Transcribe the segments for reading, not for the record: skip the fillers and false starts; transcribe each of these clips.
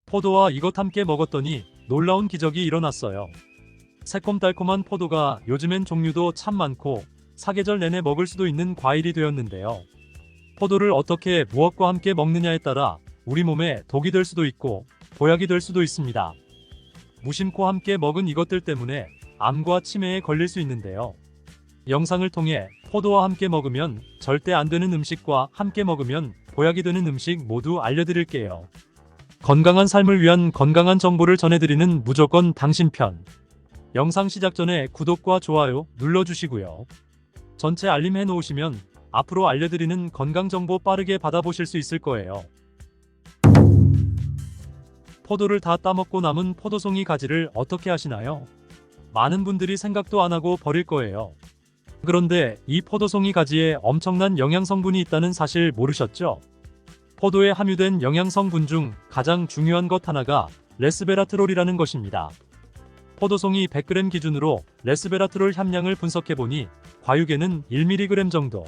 포도와 이것 함께 먹었더니 놀라운 기적이 일어났어요. 새콤달콤한 포도가 요즘엔 종류도 참 많고 사계절 내내 먹을 수도 있는 과일이 되었는데요. 포도를 어떻게 무엇과 함께 먹느냐에 따라 우리 몸에 독이 될 수도 있고 보약이 될 수도 있습니다. 무심코 함께 먹은 이것들 때문에 암과 치매에 걸릴 수 있는데요. 영상을 통해 포도와 함께 먹으면 절대 안 되는 음식과 함께 먹으면 보약이 되는 음식 모두 알려드릴게요. 건강한 삶을 위한 건강한 정보를 전해드리는 무조건 당신 편. 영상 시작 전에 구독과 좋아요 눌러주시고요. 전체 알림 해놓으시면 앞으로 알려드리는 건강정보 빠르게 받아보실 수 있을 거예요. 포도를 다 따먹고 남은 포도송이 가지를 어떻게 하시나요? 많은 분들이 생각도 안 하고 버릴 거예요. 그런데 이 포도송이 가지에 엄청난 영양 성분이 있다는 사실 모르셨죠? 포도에 함유된 영양 성분 중 가장 중요한 것 하나가 레스베라트롤이라는 것입니다. 포도송이 100g 기준으로 레스베라트롤 함량을 분석해보니 과육에는 1mg 정도,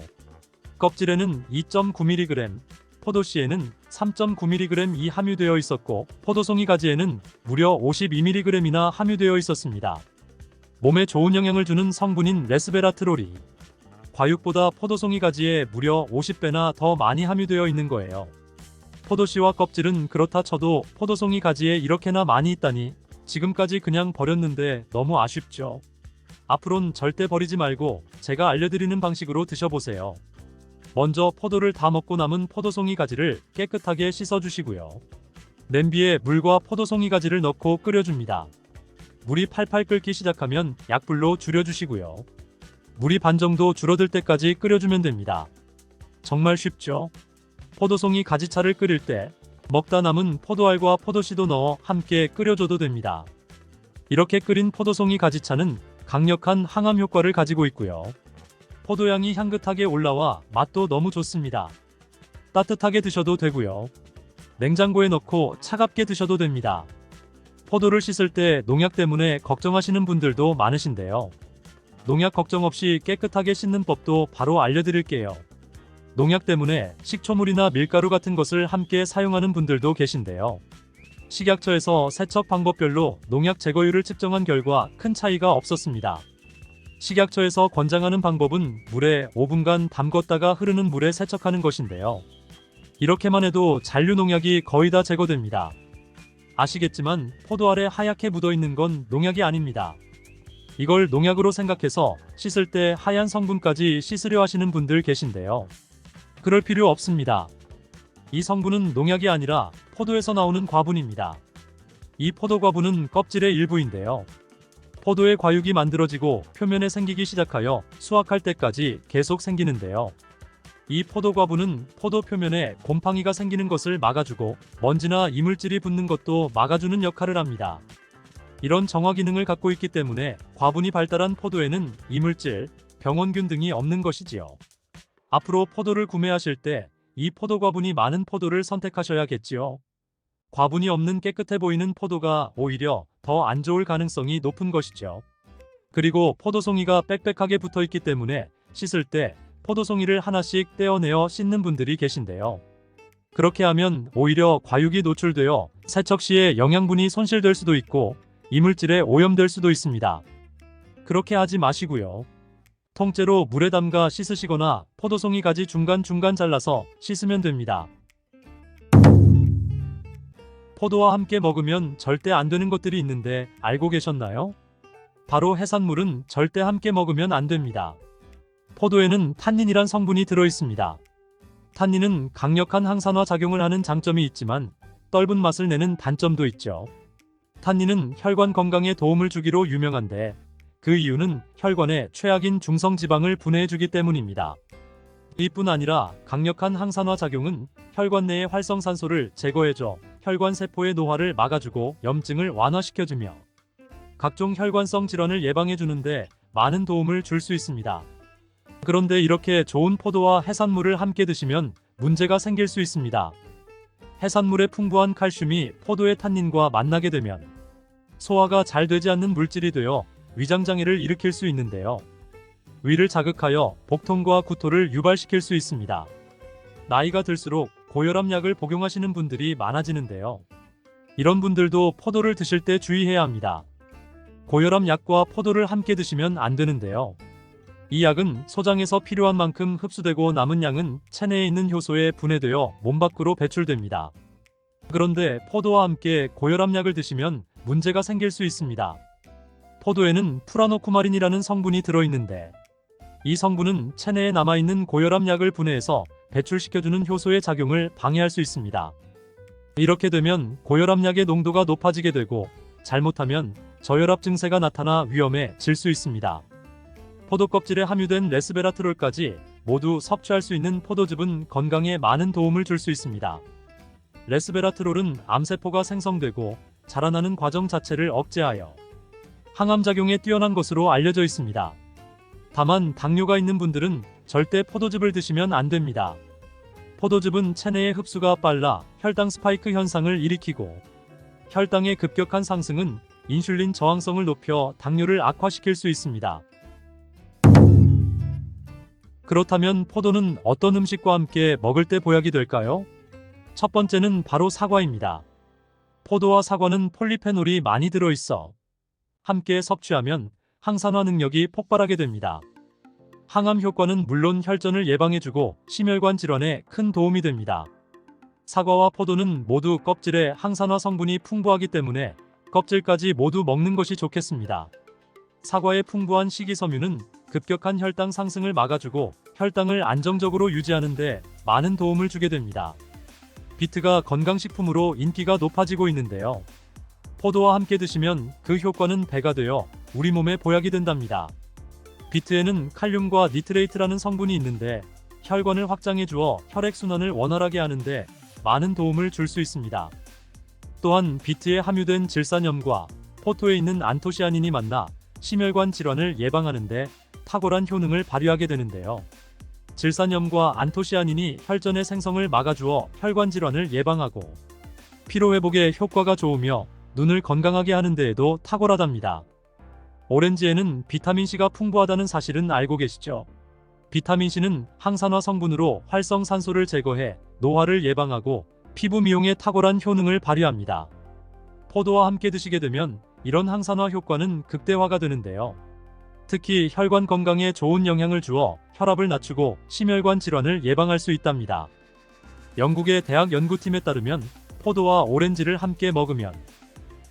껍질에는 2.9mg, 포도씨에는 3.9mg이 함유되어 있었고 포도송이 가지에는 무려 52mg이나 함유되어 있었습니다. 몸에 좋은 영향을 주는 성분인 레스베라트롤이 과육보다 포도송이 가지에 무려 50배나 더 많이 함유되어 있는 거예요. 포도씨와 껍질은 그렇다 쳐도 포도송이 가지에 이렇게나 많이 있다니 지금까지 그냥 버렸는데 너무 아쉽죠. 앞으론 절대 버리지 말고 제가 알려드리는 방식으로 드셔보세요. 먼저 포도를 다 먹고 남은 포도송이 가지를 깨끗하게 씻어주시고요. 냄비에 물과 포도송이 가지를 넣고 끓여줍니다. 물이 팔팔 끓기 시작하면 약불로 줄여주시고요. 물이 반 정도 줄어들 때까지 끓여주면 됩니다. 정말 쉽죠? 포도송이 가지차를 끓일 때 먹다 남은 포도알과 포도씨도 넣어 함께 끓여줘도 됩니다. 이렇게 끓인 포도송이 가지차는 강력한 항암 효과를 가지고 있고요. 포도향이 향긋하게 올라와 맛도 너무 좋습니다. 따뜻하게 드셔도 되고요. 냉장고에 넣고 차갑게 드셔도 됩니다. 포도를 씻을 때 농약 때문에 걱정하시는 분들도 많으신데요. 농약 걱정 없이 깨끗하게 씻는 법도 바로 알려드릴게요. 농약 때문에 식초물이나 밀가루 같은 것을 함께 사용하는 분들도 계신데요. 식약처에서 세척 방법별로 농약 제거율을 측정한 결과 큰 차이가 없었습니다. 식약처에서 권장하는 방법은 물에 5분간 담궜다가 흐르는 물에 세척하는 것인데요. 이렇게만 해도 잔류 농약이 거의 다 제거됩니다. 아시겠지만 포도알에 하얗게 묻어있는 건 농약이 아닙니다. 이걸 농약으로 생각해서 씻을 때 하얀 성분까지 씻으려 하시는 분들 계신데요. 그럴 필요 없습니다. 이 성분은 농약이 아니라 포도에서 나오는 과분입니다. 이 포도 과분은 껍질의 일부인데요. 포도의 과육이 만들어지고 표면에 생기기 시작하여 수확할 때까지 계속 생기는데요. 이 포도 과분은 포도 표면에 곰팡이가 생기는 것을 막아주고 먼지나 이물질이 붙는 것도 막아주는 역할을 합니다. 이런 정화 기능을 갖고 있기 때문에 과분이 발달한 포도에는 이물질, 병원균 등이 없는 것이지요. 앞으로 포도를 구매하실 때 이 포도 과분이 많은 포도를 선택하셔야겠지요. 과분이 없는 깨끗해 보이는 포도가 오히려 더 안 좋을 가능성이 높은 것이죠. 그리고 포도송이가 빽빽하게 붙어 있기 때문에 씻을 때 포도송이를 하나씩 떼어내어 씻는 분들이 계신데요. 그렇게 하면 오히려 과육이 노출되어 세척 시에 영양분이 손실될 수도 있고 이물질에 오염될 수도 있습니다. 그렇게 하지 마시고요. 통째로 물에 담가 씻으시거나 포도송이 가지 중간중간 잘라서 씻으면 됩니다. 포도와 함께 먹으면 절대 안 되는 것들이 있는데 알고 계셨나요? 바로 해산물은 절대 함께 먹으면 안 됩니다. 포도에는 탄닌이란 성분이 들어있습니다. 탄닌은 강력한 항산화 작용을 하는 장점이 있지만 떫은 맛을 내는 단점도 있죠. 탄닌은 혈관 건강에 도움을 주기로 유명한데 그 이유는 혈관에 최악인 중성지방을 분해해주기 때문입니다. 이뿐 아니라 강력한 항산화 작용은 혈관 내의 활성산소를 제거해줘 혈관 세포의 노화를 막아주고 염증을 완화시켜주며 각종 혈관성 질환을 예방해주는데 많은 도움을 줄 수 있습니다. 그런데 이렇게 좋은 포도와 해산물을 함께 드시면 문제가 생길 수 있습니다. 해산물의 풍부한 칼슘이 포도의 탄닌과 만나게 되면 소화가 잘 되지 않는 물질이 되어 위장장애를 일으킬 수 있는데요. 위를 자극하여 복통과 구토를 유발시킬 수 있습니다. 나이가 들수록 고혈압약을 복용하시는 분들이 많아지는데요. 이런 분들도 포도를 드실 때 주의해야 합니다. 고혈압 약과 포도를 함께 드시면 안 되는데요. 이 약은 소장에서 필요한 만큼 흡수되고 남은 양은 체내에 있는 효소에 분해되어 몸 밖으로 배출됩니다. 그런데 포도와 함께 고혈압 약을 드시면 문제가 생길 수 있습니다. 포도에는 프라노쿠마린이라는 성분이 들어있는데 이 성분은 체내에 남아있는 고혈압 약을 분해해서 배출시켜주는 효소의 작용을 방해할 수 있습니다. 이렇게 되면 고혈압 약의 농도가 높아지게 되고 잘못하면 저혈압 증세가 나타나 위험해질 수 있습니다. 포도 껍질에 함유된 레스베라트롤까지 모두 섭취할 수 있는 포도즙은 건강에 많은 도움을 줄 수 있습니다. 레스베라트롤은 암세포가 생성되고 자라나는 과정 자체를 억제하여 항암작용에 뛰어난 것으로 알려져 있습니다. 다만 당뇨가 있는 분들은 절대 포도즙을 드시면 안 됩니다. 포도즙은 체내의 흡수가 빨라 혈당 스파이크 현상을 일으키고 혈당의 급격한 상승은 인슐린 저항성을 높여 당뇨를 악화시킬 수 있습니다. 그렇다면 포도는 어떤 음식과 함께 먹을 때 보약이 될까요? 첫 번째는 바로 사과입니다. 포도와 사과는 폴리페놀이 많이 들어있어 함께 섭취하면 항산화 능력이 폭발하게 됩니다. 항암 효과는 물론 혈전을 예방해주고 심혈관 질환에 큰 도움이 됩니다. 사과와 포도는 모두 껍질에 항산화 성분이 풍부하기 때문에 껍질까지 모두 먹는 것이 좋겠습니다. 사과의 풍부한 식이섬유는 급격한 혈당 상승을 막아주고 혈당을 안정적으로 유지하는 데 많은 도움을 주게 됩니다. 비트가 건강식품으로 인기가 높아지고 있는데요. 포도와 함께 드시면 그 효과는 배가 되어 우리 몸에 보약이 된답니다. 비트에는 칼륨과 니트레이트라는 성분이 있는데 혈관을 확장해 주어 혈액순환을 원활하게 하는데 많은 도움을 줄 수 있습니다. 또한 비트에 함유된 질산염과 포도에 있는 안토시아닌이 만나 심혈관 질환을 예방하는데 탁월한 효능을 발휘하게 되는데요. 질산염과 안토시아닌이 혈전의 생성을 막아주어 혈관 질환을 예방하고 피로회복에 효과가 좋으며 눈을 건강하게 하는 데에도 탁월하답니다. 오렌지에는 비타민C가 풍부하다는 사실은 알고 계시죠? 비타민C는 항산화 성분으로 활성산소를 제거해 노화를 예방하고 피부 미용에 탁월한 효능을 발휘합니다. 포도와 함께 드시게 되면 이런 항산화 효과는 극대화가 되는데요. 특히 혈관 건강에 좋은 영향을 주어 혈압을 낮추고 심혈관 질환을 예방할 수 있답니다. 영국의 대학 연구팀에 따르면 포도와 오렌지를 함께 먹으면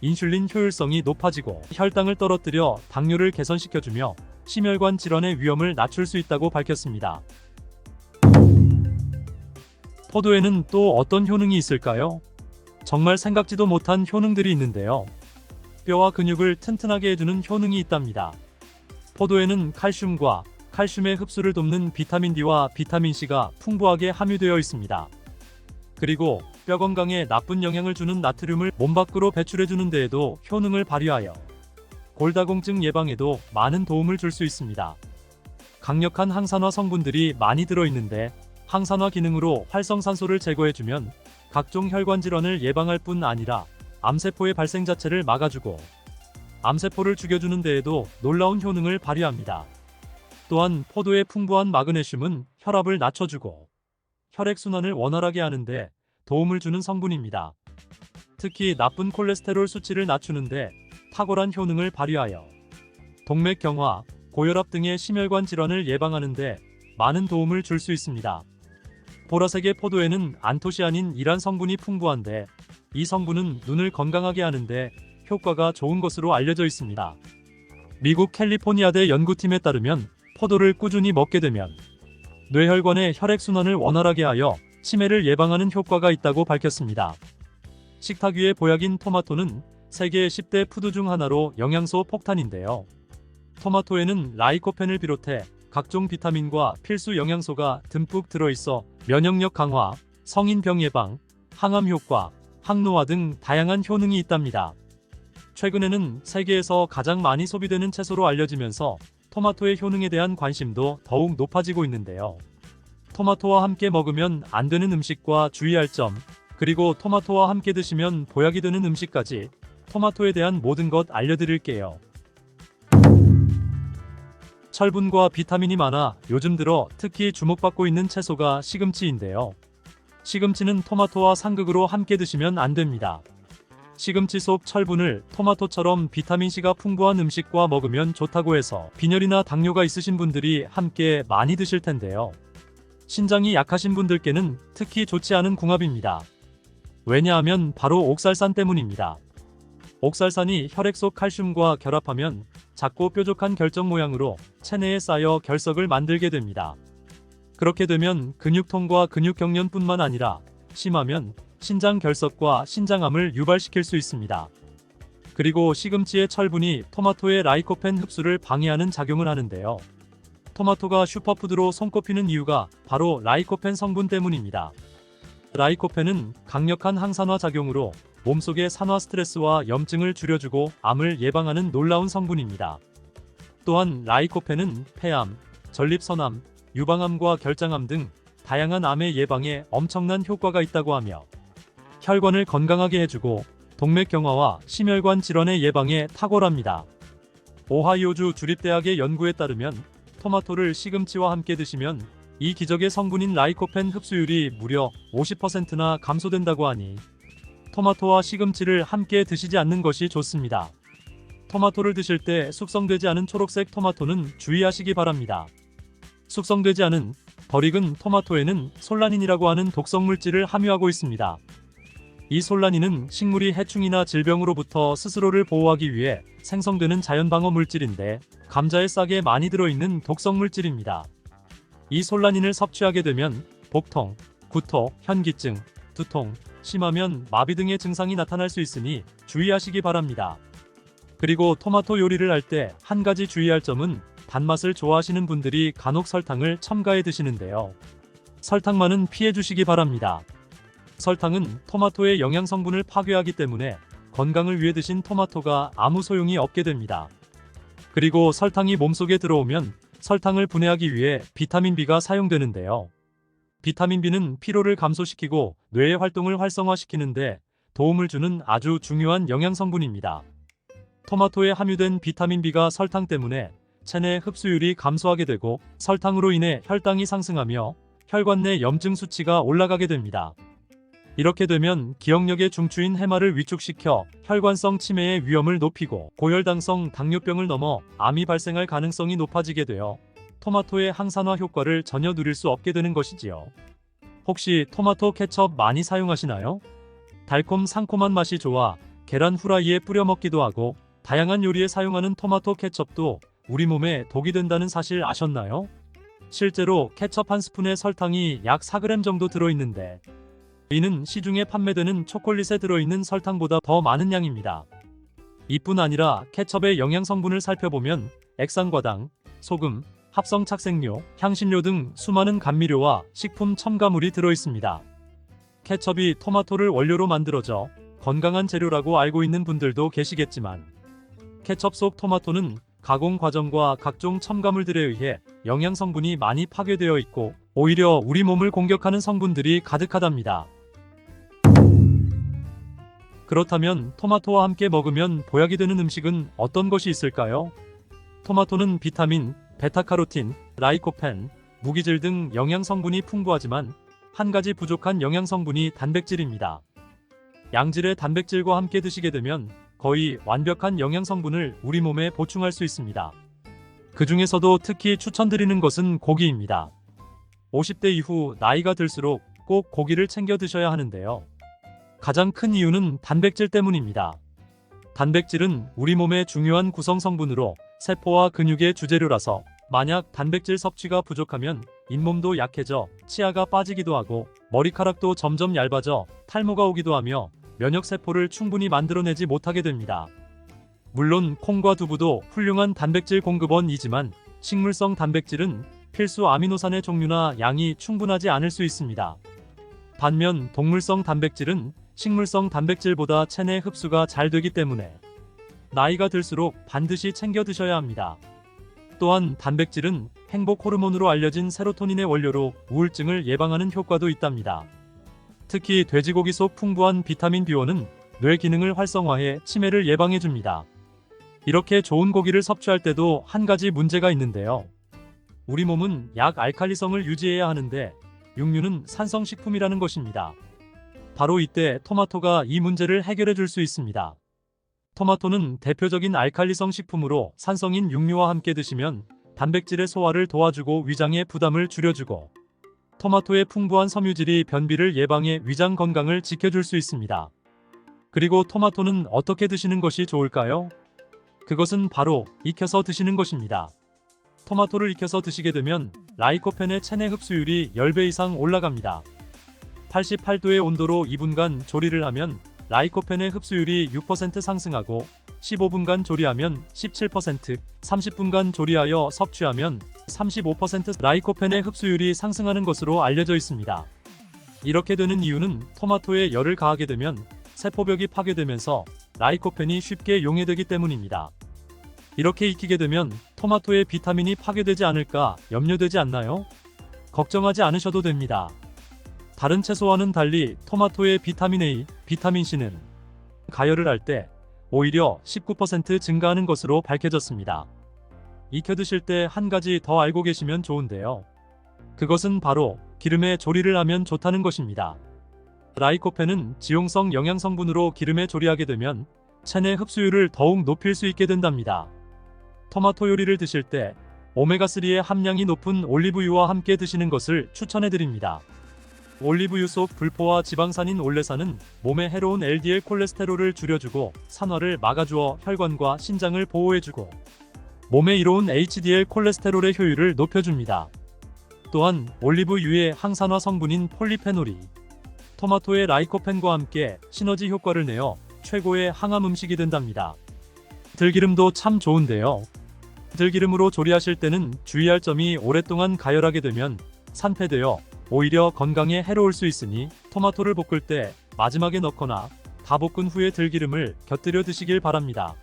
인슐린 효율성이 높아지고 혈당을 떨어뜨려 당뇨를 개선시켜주며 심혈관 질환의 위험을 낮출 수 있다고 밝혔습니다. 포도에는 또 어떤 효능이 있을까요? 정말 생각지도 못한 효능들이 있는데요. 뼈와 근육을 튼튼하게 해주는 효능이 있답니다. 포도에는 칼슘과 칼슘의 흡수를 돕는 비타민 D와 비타민 C가 풍부하게 함유되어 있습니다. 그리고 뼈 건강에 나쁜 영향을 주는 나트륨을 몸 밖으로 배출해주는 데에도 효능을 발휘하여 골다공증 예방에도 많은 도움을 줄 수 있습니다. 강력한 항산화 성분들이 많이 들어있는데 항산화 기능으로 활성산소를 제거해주면 각종 혈관 질환을 예방할 뿐 아니라 암세포의 발생 자체를 막아주고 암세포를 죽여주는 데에도 놀라운 효능을 발휘합니다. 또한 포도의 풍부한 마그네슘은 혈압을 낮춰주고 혈액순환을 원활하게 하는데 도움을 주는 성분입니다. 특히 나쁜 콜레스테롤 수치를 낮추는데 탁월한 효능을 발휘하여 동맥 경화, 고혈압 등의 심혈관 질환을 예방하는데 많은 도움을 줄 수 있습니다. 보라색의 포도에는 안토시아닌이란 성분이 풍부한데 이 성분은 눈을 건강하게 하는데 효과가 좋은 것으로 알려져 있습니다. 미국 캘리포니아대 연구팀에 따르면 포도를 꾸준히 먹게 되면 뇌혈관의 혈액순환을 원활하게 하여 치매를 예방하는 효과가 있다고 밝혔습니다. 식탁 위의 보약인 토마토는 세계 10대 푸드 중 하나로 영양소 폭탄인데요. 토마토에는 라이코펜을 비롯해 각종 비타민과 필수 영양소가 듬뿍 들어있어 면역력 강화, 성인병 예방, 항암 효과, 항노화 등 다양한 효능이 있답니다. 최근에는 세계에서 가장 많이 소비되는 채소로 알려지면서 토마토의 효능에 대한 관심도 더욱 높아지고 있는데요. 토마토와 함께 먹으면 안 되는 음식과 주의할 점, 그리고 토마토와 함께 드시면 보약이 되는 음식까지 토마토에 대한 모든 것 알려드릴게요. 철분과 비타민이 많아 요즘 들어 특히 주목받고 있는 채소가 시금치인데요. 시금치는 토마토와 상극으로 함께 드시면 안 됩니다. 시금치 속 철분을 토마토처럼 비타민C가 풍부한 음식과 먹으면 좋다고 해서 빈혈이나 당뇨가 있으신 분들이 함께 많이 드실 텐데요. 신장이 약하신 분들께는 특히 좋지 않은 궁합입니다. 왜냐하면 바로 옥살산 때문입니다. 옥살산이 혈액 속 칼슘과 결합하면 작고 뾰족한 결정 모양으로 체내에 쌓여 결석을 만들게 됩니다. 그렇게 되면 근육통과 근육경련뿐만 아니라 심하면 신장 결석과 신장암을 유발시킬 수 있습니다. 그리고 시금치의 철분이 토마토의 라이코펜 흡수를 방해하는 작용을 하는데요. 토마토가 슈퍼푸드로 손꼽히는 이유가 바로 라이코펜 성분 때문입니다. 라이코펜은 강력한 항산화 작용으로 몸속의 산화 스트레스와 염증을 줄여주고 암을 예방하는 놀라운 성분입니다. 또한 라이코펜은 폐암, 전립선암, 유방암과 결장암 등 다양한 암의 예방에 엄청난 효과가 있다고 하며 혈관을 건강하게 해주고 동맥경화와 심혈관 질환의 예방에 탁월합니다. 오하이오주 주립대학의 연구에 따르면 토마토를 시금치와 함께 드시면 이 기적의 성분인 라이코펜 흡수율이 무려 50%나 감소된다고 하니 토마토와 시금치를 함께 드시지 않는 것이 좋습니다. 토마토를 드실 때 숙성되지 않은 초록색 토마토는 주의하시기 바랍니다. 숙성되지 않은 덜 익은 토마토에는 솔라닌이라고 하는 독성 물질을 함유하고 있습니다. 이 솔라닌은 식물이 해충이나 질병으로부터 스스로를 보호하기 위해 생성되는 자연방어 물질인데 감자에 싹에 많이 들어있는 독성 물질입니다. 이 솔라닌을 섭취하게 되면 복통, 구토, 현기증, 두통, 심하면 마비 등의 증상이 나타날 수 있으니 주의하시기 바랍니다. 그리고 토마토 요리를 할 때 한 가지 주의할 점은 단맛을 좋아하시는 분들이 간혹 설탕을 첨가해 드시는데요. 설탕만은 피해 주시기 바랍니다. 설탕은 토마토의 영양 성분을 파괴하기 때문에 건강을 위해 드신 토마토가 아무 소용이 없게 됩니다. 그리고 설탕이 몸속에 들어오면 설탕을 분해하기 위해 비타민 B가 사용되는데요. 비타민 B는 피로를 감소시키고 뇌의 활동을 활성화시키는데 도움을 주는 아주 중요한 영양 성분입니다. 토마토에 함유된 비타민 B가 설탕 때문에 체내 흡수율이 감소하게 되고 설탕으로 인해 혈당이 상승하며 혈관 내 염증 수치가 올라가게 됩니다. 이렇게 되면 기억력의 중추인 해마를 위축시켜 혈관성 치매의 위험을 높이고 고혈당성 당뇨병을 넘어 암이 발생할 가능성이 높아지게 되어 토마토의 항산화 효과를 전혀 누릴 수 없게 되는 것이지요. 혹시 토마토 케첩 많이 사용하시나요? 달콤 상콤한 맛이 좋아 계란 후라이에 뿌려 먹기도 하고 다양한 요리에 사용하는 토마토 케첩도 우리 몸에 독이 된다는 사실 아셨나요? 실제로 케첩 한 스푼에 설탕이 약 4g 정도 들어있는데 이는 시중에 판매되는 초콜릿에 들어있는 설탕보다 더 많은 양입니다. 이뿐 아니라 케첩의 영양 성분을 살펴보면 액상과당, 소금, 합성 착색료, 향신료 등 수많은 감미료와 식품 첨가물이 들어있습니다. 케첩이 토마토를 원료로 만들어져 건강한 재료라고 알고 있는 분들도 계시겠지만 케첩 속 토마토는 가공 과정과 각종 첨가물들에 의해 영양 성분이 많이 파괴되어 있고 오히려 우리 몸을 공격하는 성분들이 가득하답니다. 그렇다면 토마토와 함께 먹으면 보약이 되는 음식은 어떤 것이 있을까요? 토마토는 비타민, 베타카로틴, 라이코펜, 무기질 등 영양 성분이 풍부하지만 한 가지 부족한 영양 성분이 단백질입니다. 양질의 단백질과 함께 드시게 되면 거의 완벽한 영양 성분을 우리 몸에 보충할 수 있습니다. 그 중에서도 특히 추천드리는 것은 고기입니다. 50대 이후 나이가 들수록 꼭 고기를 챙겨 드셔야 하는데요. 가장 큰 이유는 단백질 때문입니다. 단백질은 우리 몸의 중요한 구성 성분으로 세포와 근육의 주재료라서 만약 단백질 섭취가 부족하면 잇몸도 약해져 치아가 빠지기도 하고 머리카락도 점점 얇아져 탈모가 오기도 하며 면역세포를 충분히 만들어내지 못하게 됩니다. 물론 콩과 두부도 훌륭한 단백질 공급원이지만 식물성 단백질은 필수 아미노산의 종류나 양이 충분하지 않을 수 있습니다. 반면 동물성 단백질은 식물성 단백질보다 체내 흡수가 잘 되기 때문에 나이가 들수록 반드시 챙겨 드셔야 합니다. 또한 단백질은 행복 호르몬으로 알려진 세로토닌의 원료로 우울증을 예방하는 효과도 있답니다. 특히 돼지고기 속 풍부한 비타민 B1은 뇌 기능을 활성화해 치매를 예방해줍니다. 이렇게 좋은 고기를 섭취할 때도 한 가지 문제가 있는데요. 우리 몸은 약 알칼리성을 유지해야 하는데 육류는 산성식품이라는 것입니다. 바로 이때 토마토가 이 문제를 해결해 줄 수 있습니다. 토마토는 대표적인 알칼리성 식품으로 산성인 육류와 함께 드시면 단백질의 소화를 도와주고 위장의 부담을 줄여주고, 토마토의 풍부한 섬유질이 변비를 예방해 위장 건강을 지켜줄 수 있습니다. 그리고 토마토는 어떻게 드시는 것이 좋을까요? 그것은 바로 익혀서 드시는 것입니다. 토마토를 익혀서 드시게 되면 라이코펜의 체내 흡수율이 10배 이상 올라갑니다. 88도의 온도로 2분간 조리를 하면 라이코펜의 흡수율이 6% 상승하고, 15분간 조리하면 17%, 30분간 조리하여 섭취하면 35% 라이코펜의 흡수율이 상승하는 것으로 알려져 있습니다. 이렇게 되는 이유는 토마토에 열을 가하게 되면 세포벽이 파괴되면서 라이코펜이 쉽게 용해되기 때문입니다. 이렇게 익히게 되면 토마토의 비타민이 파괴되지 않을까 염려되지 않나요? 걱정하지 않으셔도 됩니다. 다른 채소와는 달리 토마토의 비타민 A, 비타민 C는 가열을 할 때 오히려 19% 증가하는 것으로 밝혀졌습니다. 익혀 드실 때 한 가지 더 알고 계시면 좋은데요. 그것은 바로 기름에 조리를 하면 좋다는 것입니다. 라이코펜은 지용성 영양성분으로 기름에 조리하게 되면 체내 흡수율을 더욱 높일 수 있게 된답니다. 토마토 요리를 드실 때 오메가3의 함량이 높은 올리브유와 함께 드시는 것을 추천해드립니다. 올리브유 속 불포화 지방산인 올레산은 몸에 해로운 LDL 콜레스테롤을 줄여주고 산화를 막아주어 혈관과 신장을 보호해주고, 몸에 이로운 HDL 콜레스테롤의 효율을 높여줍니다. 또한 올리브유의 항산화 성분인 폴리페놀이 토마토의 라이코펜과 함께 시너지 효과를 내어 최고의 항암 음식이 된답니다. 들기름도 참 좋은데요. 들기름으로 조리하실 때는 주의할 점이 오랫동안 가열하게 되면 산패되어 오히려 건강에 해로울 수 있으니 토마토를 볶을 때 마지막에 넣거나 다 볶은 후에 들기름을 곁들여 드시길 바랍니다.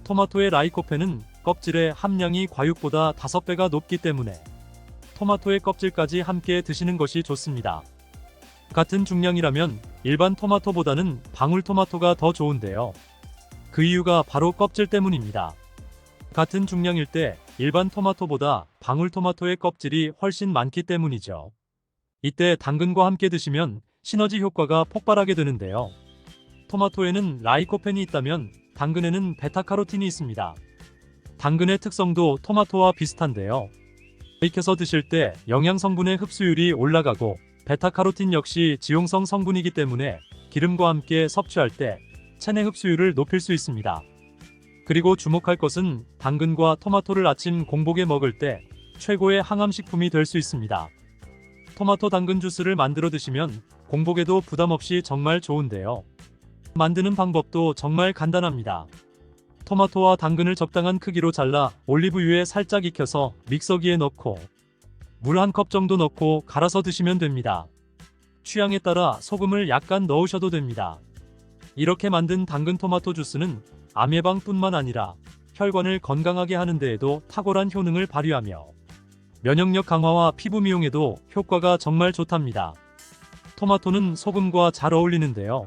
토마토의 라이코펜은 껍질의 함량이 과육보다 5배가 높기 때문에 토마토의 껍질까지 함께 드시는 것이 좋습니다. 같은 중량이라면 일반 토마토보다는 방울토마토가 더 좋은데요. 그 이유가 바로 껍질 때문입니다. 같은 중량일 때 일반 토마토보다 방울토마토의 껍질이 훨씬 많기 때문이죠. 이때 당근과 함께 드시면 시너지 효과가 폭발하게 되는데요. 토마토에는 라이코펜이 있다면 당근에는 베타카로틴이 있습니다. 당근의 특성도 토마토와 비슷한데요. 익혀서 드실 때 영양성분의 흡수율이 올라가고, 베타카로틴 역시 지용성 성분이기 때문에 기름과 함께 섭취할 때 체내 흡수율을 높일 수 있습니다. 그리고 주목할 것은 당근과 토마토를 아침 공복에 먹을 때 최고의 항암식품이 될 수 있습니다. 토마토 당근 주스를 만들어 드시면 공복에도 부담 없이 정말 좋은데요. 만드는 방법도 정말 간단합니다. 토마토와 당근을 적당한 크기로 잘라 올리브유에 살짝 익혀서 믹서기에 넣고 물 1컵 정도 넣고 갈아서 드시면 됩니다. 취향에 따라 소금을 약간 넣으셔도 됩니다. 이렇게 만든 당근 토마토 주스는 암 예방뿐만 아니라 혈관을 건강하게 하는 데에도 탁월한 효능을 발휘하며 면역력 강화와 피부 미용에도 효과가 정말 좋답니다. 토마토는 소금과 잘 어울리는데요.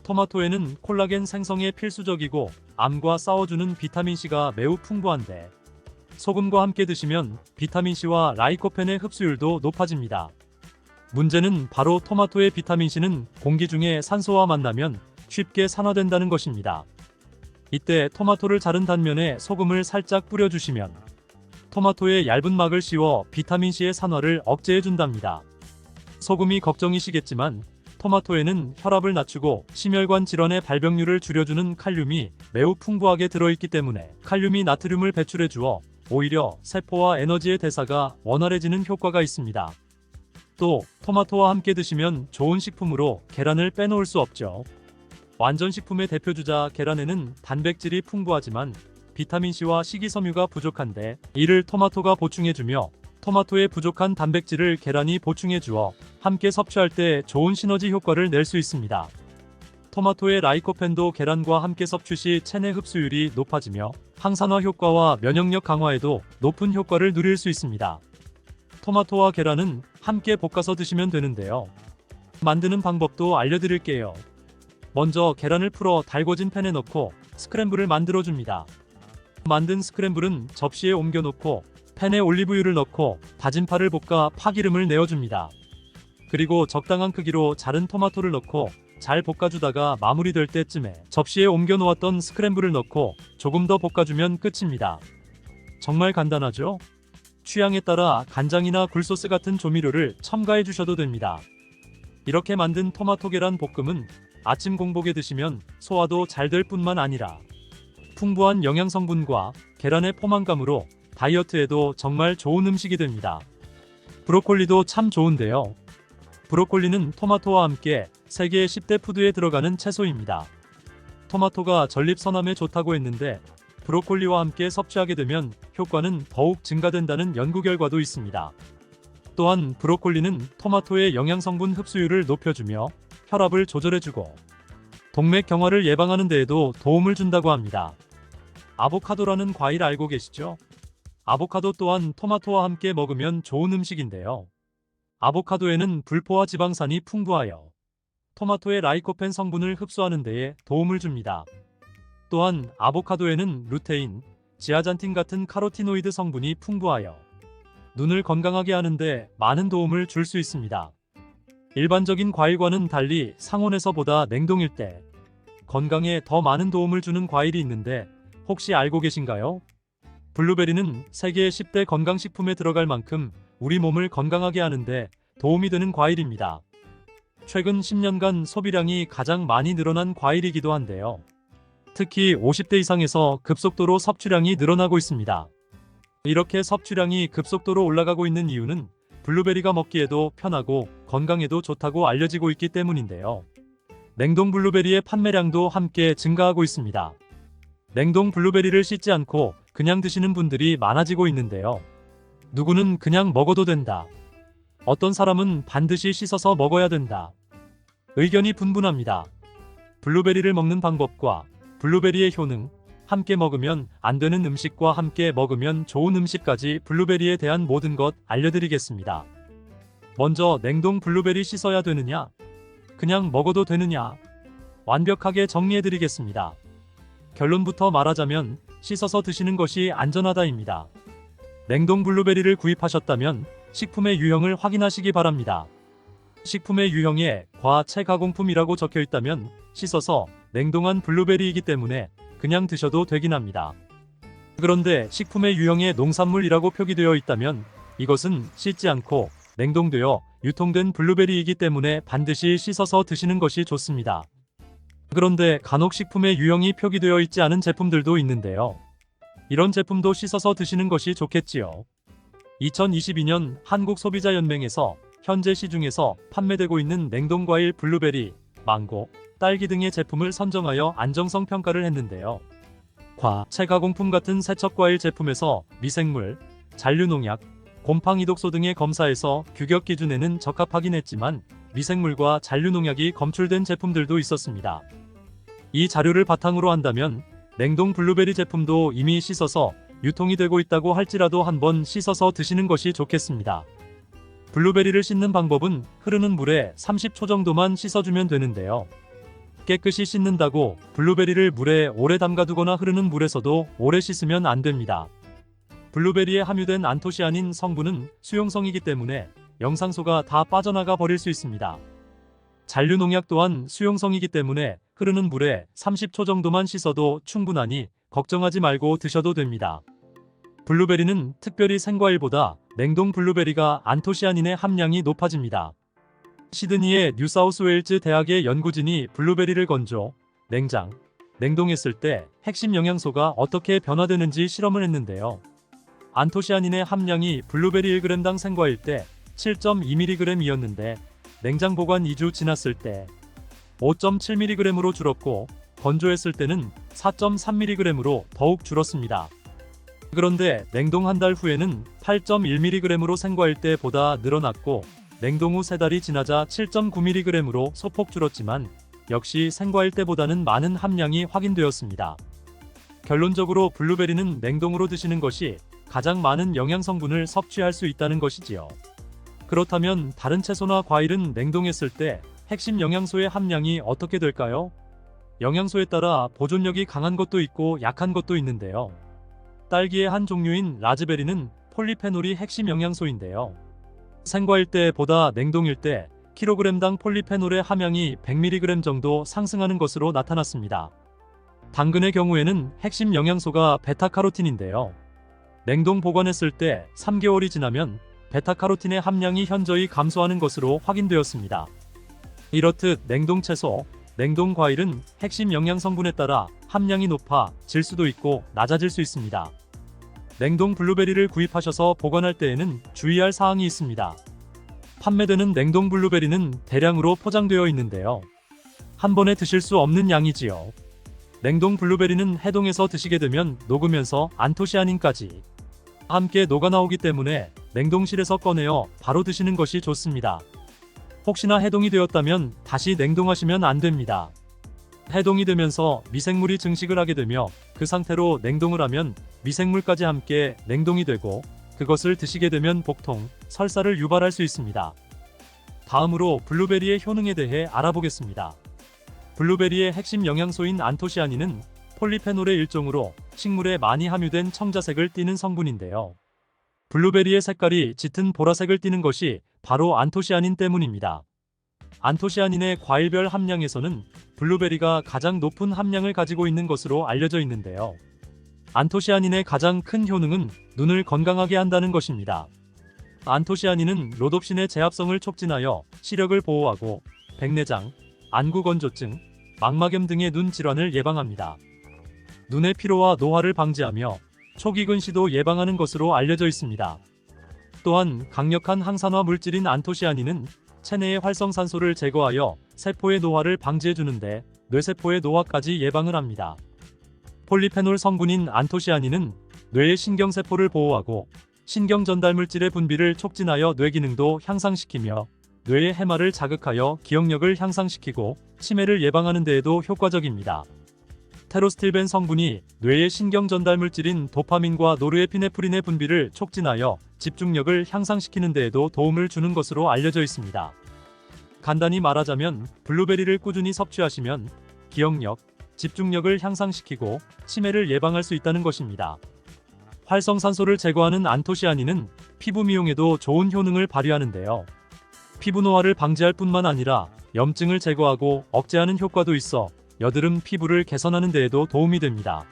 토마토에는 콜라겐 생성에 필수적이고 암과 싸워주는 비타민C가 매우 풍부한데, 소금과 함께 드시면 비타민C와 라이코펜의 흡수율도 높아집니다. 문제는 바로 토마토의 비타민C는 공기 중에 산소와 만나면 쉽게 산화된다는 것입니다. 이때 토마토를 자른 단면에 소금을 살짝 뿌려주시면 토마토의 얇은 막을 씌워 비타민C의 산화를 억제해준답니다. 소금이 걱정이시겠지만 토마토에는 혈압을 낮추고 심혈관 질환의 발병률을 줄여주는 칼륨이 매우 풍부하게 들어있기 때문에 칼륨이 나트륨을 배출해 주어 오히려 세포와 에너지의 대사가 원활해지는 효과가 있습니다. 또 토마토와 함께 드시면 좋은 식품으로 계란을 빼놓을 수 없죠. 완전식품의 대표주자 계란에는 단백질이 풍부하지만 비타민C와 식이섬유가 부족한데, 이를 토마토가 보충해주며 토마토의 부족한 단백질을 계란이 보충해주어 함께 섭취할 때 좋은 시너지 효과를 낼 수 있습니다. 토마토의 라이코펜도 계란과 함께 섭취 시 체내 흡수율이 높아지며 항산화 효과와 면역력 강화에도 높은 효과를 누릴 수 있습니다. 토마토와 계란은 함께 볶아서 드시면 되는데요. 만드는 방법도 알려드릴게요. 먼저 계란을 풀어 달궈진 팬에 넣고 스크램블을 만들어줍니다. 만든 스크램블은 접시에 옮겨놓고 팬에 올리브유를 넣고 다진 파를 볶아 파기름을 내어줍니다. 그리고 적당한 크기로 자른 토마토를 넣고 잘 볶아주다가 마무리될 때쯤에 접시에 옮겨 놓았던 스크램블을 넣고 조금 더 볶아주면 끝입니다. 정말 간단하죠? 취향에 따라 간장이나 굴소스 같은 조미료를 첨가해 주셔도 됩니다. 이렇게 만든 토마토 계란 볶음은 아침 공복에 드시면 소화도 잘 될 뿐만 아니라 풍부한 영양 성분과 계란의 포만감으로 다이어트에도 정말 좋은 음식이 됩니다. 브로콜리도 참 좋은데요. 브로콜리는 토마토와 함께 세계 10대 푸드에 들어가는 채소입니다. 토마토가 전립선암에 좋다고 했는데 브로콜리와 함께 섭취하게 되면 효과는 더욱 증가된다는 연구 결과도 있습니다. 또한 브로콜리는 토마토의 영양성분 흡수율을 높여주며 혈압을 조절해주고 동맥 경화를 예방하는 데에도 도움을 준다고 합니다. 아보카도라는 과일 알고 계시죠? 아보카도 또한 토마토와 함께 먹으면 좋은 음식인데요. 아보카도에는 불포화 지방산이 풍부하여 토마토의 라이코펜 성분을 흡수하는 데에 도움을 줍니다. 또한 아보카도에는 루테인, 지아잔틴 같은 카로티노이드 성분이 풍부하여 눈을 건강하게 하는데 많은 도움을 줄 수 있습니다. 일반적인 과일과는 달리 상온에서보다 냉동일 때 건강에 더 많은 도움을 주는 과일이 있는데 혹시 알고 계신가요? 블루베리는 세계 10대 건강식품에 들어갈 만큼 우리 몸을 건강하게 하는데 도움이 되는 과일입니다. 최근 10년간 소비량이 가장 많이 늘어난 과일이기도 한데요. 특히 50대 이상에서 급속도로 섭취량이 늘어나고 있습니다. 이렇게 섭취량이 급속도로 올라가고 있는 이유는 블루베리가 먹기에도 편하고 건강에도 좋다고 알려지고 있기 때문인데요. 냉동 블루베리의 판매량도 함께 증가하고 있습니다. 냉동 블루베리를 씻지 않고 그냥 드시는 분들이 많아지고 있는데요. 누구는 그냥 먹어도 된다. 어떤 사람은 반드시 씻어서 먹어야 된다. 의견이 분분합니다. 블루베리를 먹는 방법과 블루베리의 효능, 함께 먹으면 안 되는 음식과 함께 먹으면 좋은 음식까지 블루베리에 대한 모든 것 알려드리겠습니다. 먼저 냉동 블루베리 씻어야 되느냐? 그냥 먹어도 되느냐? 완벽하게 정리해드리겠습니다. 결론부터 말하자면 씻어서 드시는 것이 안전하다입니다. 냉동 블루베리를 구입하셨다면 식품의 유형을 확인하시기 바랍니다. 식품의 유형에 과체 가공품이라고 적혀 있다면 씻어서 냉동한 블루베리이기 때문에 그냥 드셔도 되긴 합니다. 그런데 식품의 유형에 농산물이라고 표기되어 있다면 이것은 씻지 않고 냉동되어 유통된 블루베리이기 때문에 반드시 씻어서 드시는 것이 좋습니다. 그런데 간혹 식품의 유형이 표기되어 있지 않은 제품들도 있는데요. 이런 제품도 씻어서 드시는 것이 좋겠지요. 2022년 한국소비자연맹에서 현재 시중에서 판매되고 있는 냉동과일 블루베리, 망고, 딸기 등의 제품을 선정하여 안정성 평가를 했는데요. 과체 가공품 같은 세척과일 제품에서 미생물, 잔류농약, 곰팡이독소 등의 검사에서 규격 기준에는 적합하긴 했지만 미생물과 잔류농약이 검출된 제품들도 있었습니다. 이 자료를 바탕으로 한다면 냉동 블루베리 제품도 이미 씻어서 유통이 되고 있다고 할지라도 한번 씻어서 드시는 것이 좋겠습니다. 블루베리를 씻는 방법은 흐르는 물에 30초 정도만 씻어주면 되는데요. 깨끗이 씻는다고 블루베리를 물에 오래 담가두거나 흐르는 물에서도 오래 씻으면 안 됩니다. 블루베리에 함유된 안토시아닌 성분은 수용성이기 때문에 영양소가 다 빠져나가 버릴 수 있습니다. 잔류 농약 또한 수용성이기 때문에 흐르는 물에 30초 정도만 씻어도 충분하니 걱정하지 말고 드셔도 됩니다. 블루베리는 특별히 생과일보다 냉동 블루베리가 안토시아닌의 함량이 높아집니다. 시드니의 뉴사우스웨일즈 대학의 연구진이 블루베리를 건조, 냉장, 냉동했을 때 핵심 영양소가 어떻게 변화되는지 실험을 했는데요. 안토시아닌의 함량이 블루베리 1g당 생과일 때 7.2mg이었는데 냉장 보관 2주 지났을 때 5.7mg으로 줄었고 건조했을 때는 4.3mg으로 더욱 줄었습니다. 그런데 냉동 한 달 후에는 8.1mg으로 생과일 때보다 늘어났고 냉동 후 3달이 지나자 7.9mg으로 소폭 줄었지만 역시 생과일 때보다는 많은 함량이 확인되었습니다. 결론적으로 블루베리는 냉동으로 드시는 것이 가장 많은 영양 성분을 섭취할 수 있다는 것이지요. 그렇다면 다른 채소나 과일은 냉동했을 때 핵심 영양소의 함량이 어떻게 될까요? 영양소에 따라 보존력이 강한 것도 있고 약한 것도 있는데요. 딸기의 한 종류인 라즈베리는 폴리페놀이 핵심 영양소인데요. 생과일 때보다 냉동일 때 kg당 폴리페놀의 함량이 100mg 정도 상승하는 것으로 나타났습니다. 당근의 경우에는 핵심 영양소가 베타카로틴인데요. 냉동 보관했을 때 3개월이 지나면 베타카로틴의 함량이 현저히 감소하는 것으로 확인되었습니다. 이렇듯 냉동 채소, 냉동 과일은 핵심 영양 성분에 따라 함량이 높아질 수도 있고 낮아질 수 있습니다. 냉동 블루베리를 구입하셔서 보관할 때에는 주의할 사항이 있습니다. 판매되는 냉동 블루베리는 대량으로 포장되어 있는데요. 한 번에 드실 수 없는 양이지요. 냉동 블루베리는 해동해서 드시게 되면 녹으면서 안토시아닌까지 함께 녹아나오기 때문에 냉동실에서 꺼내어 바로 드시는 것이 좋습니다. 혹시나 해동이 되었다면 다시 냉동하시면 안 됩니다. 해동이 되면서 미생물이 증식을 하게 되며 그 상태로 냉동을 하면 미생물까지 함께 냉동이 되고 그것을 드시게 되면 복통, 설사를 유발할 수 있습니다. 다음으로 블루베리의 효능에 대해 알아보겠습니다. 블루베리의 핵심 영양소인 안토시아닌은 폴리페놀의 일종으로 식물에 많이 함유된 청자색을 띠는 성분인데요. 블루베리의 색깔이 짙은 보라색을 띠는 것이 바로 안토시아닌 때문입니다. 안토시아닌의 과일별 함량에서는 블루베리가 가장 높은 함량을 가지고 있는 것으로 알려져 있는데요. 안토시아닌의 가장 큰 효능은 눈을 건강하게 한다는 것입니다. 안토시아닌은 로놉신의 제합성을 촉진하여 시력을 보호하고 백내장, 안구건조증, 망막염 등의 눈 질환을 예방합니다. 눈의 피로와 노화를 방지하며 초기 근시도 예방하는 것으로 알려져 있습니다. 또한 강력한 항산화 물질인 안토시아닌은 체내의 활성산소를 제거하여 세포의 노화를 방지해주는데 뇌세포의 노화까지 예방을 합니다. 폴리페놀 성분인 안토시아닌은 뇌의 신경세포를 보호하고 신경전달물질의 분비를 촉진하여 뇌기능도 향상시키며 뇌의 해마를 자극하여 기억력을 향상시키고 치매를 예방하는 데에도 효과적입니다. 테로스틸벤 성분이 뇌의 신경전달물질인 도파민과 노르에피네프린의 분비를 촉진하여 집중력을 향상시키는 데에도 도움을 주는 것으로 알려져 있습니다. 간단히 말하자면 블루베리를 꾸준히 섭취하시면 기억력, 집중력을 향상시키고 치매를 예방할 수 있다는 것입니다. 활성산소를 제거하는 안토시아닌은 피부 미용에도 좋은 효능을 발휘하는데요. 피부 노화를 방지할 뿐만 아니라 염증을 제거하고 억제하는 효과도 있어 여드름 피부를 개선하는 데에도 도움이 됩니다.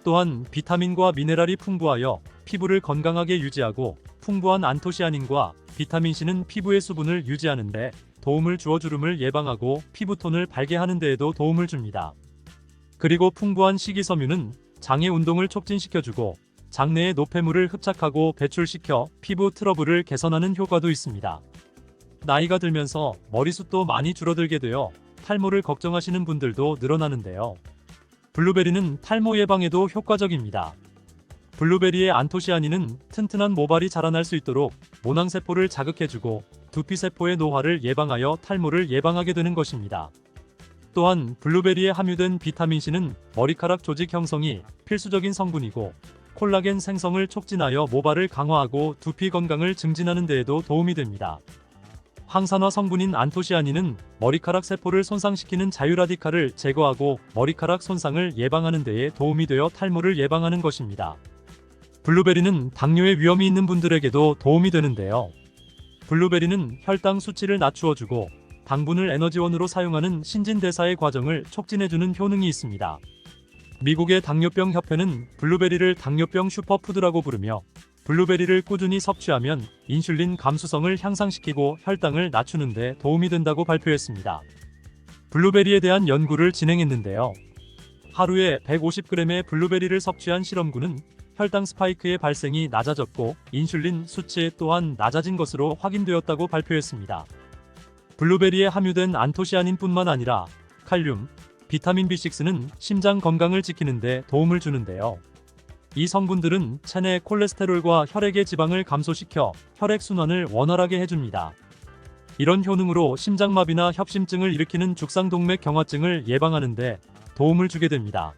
또한 비타민과 미네랄이 풍부하여 피부를 건강하게 유지하고 풍부한 안토시아닌과 비타민C는 피부의 수분을 유지하는 데 도움을 주어 주름을 예방하고 피부톤을 밝게 하는 데에도 도움을 줍니다. 그리고 풍부한 식이섬유는 장의 운동을 촉진시켜주고 장내의 노폐물을 흡착하고 배출시켜 피부 트러블을 개선하는 효과도 있습니다. 나이가 들면서 머리숱도 많이 줄어들게 되어 탈모를 걱정하시는 분들도 늘어나는데요. 블루베리는 탈모 예방에도 효과적입니다. 블루베리의 안토시아닌은 튼튼한 모발이 자라날 수 있도록 모낭세포를 자극해주고 두피세포의 노화를 예방하여 탈모를 예방하게 되는 것입니다. 또한 블루베리에 함유된 비타민C는 머리카락 조직 형성이 필수적인 성분이고 콜라겐 생성을 촉진하여 모발을 강화하고 두피 건강을 증진하는 데에도 도움이 됩니다. 항산화 성분인 안토시아닌은 머리카락 세포를 손상시키는 자유라디칼을 제거하고 머리카락 손상을 예방하는 데에 도움이 되어 탈모를 예방하는 것입니다. 블루베리는 당뇨의 위험이 있는 분들에게도 도움이 되는데요. 블루베리는 혈당 수치를 낮추어주고 당분을 에너지원으로 사용하는 신진대사의 과정을 촉진해주는 효능이 있습니다. 미국의 당뇨병 협회는 블루베리를 당뇨병 슈퍼푸드라고 부르며 블루베리를 꾸준히 섭취하면 인슐린 감수성을 향상시키고 혈당을 낮추는 데 도움이 된다고 발표했습니다. 블루베리에 대한 연구를 진행했는데요. 하루에 150g의 블루베리를 섭취한 실험군은 혈당 스파이크의 발생이 낮아졌고 인슐린 수치 또한 낮아진 것으로 확인되었다고 발표했습니다. 블루베리에 함유된 안토시아닌뿐만 아니라 칼륨, 비타민 B6는 심장 건강을 지키는 데 도움을 주는데요. 이 성분들은 체내 콜레스테롤과 혈액의 지방을 감소시켜 혈액순환을 원활하게 해줍니다. 이런 효능으로 심장마비나 협심증을 일으키는 죽상동맥경화증을 예방하는 데 도움을 주게 됩니다.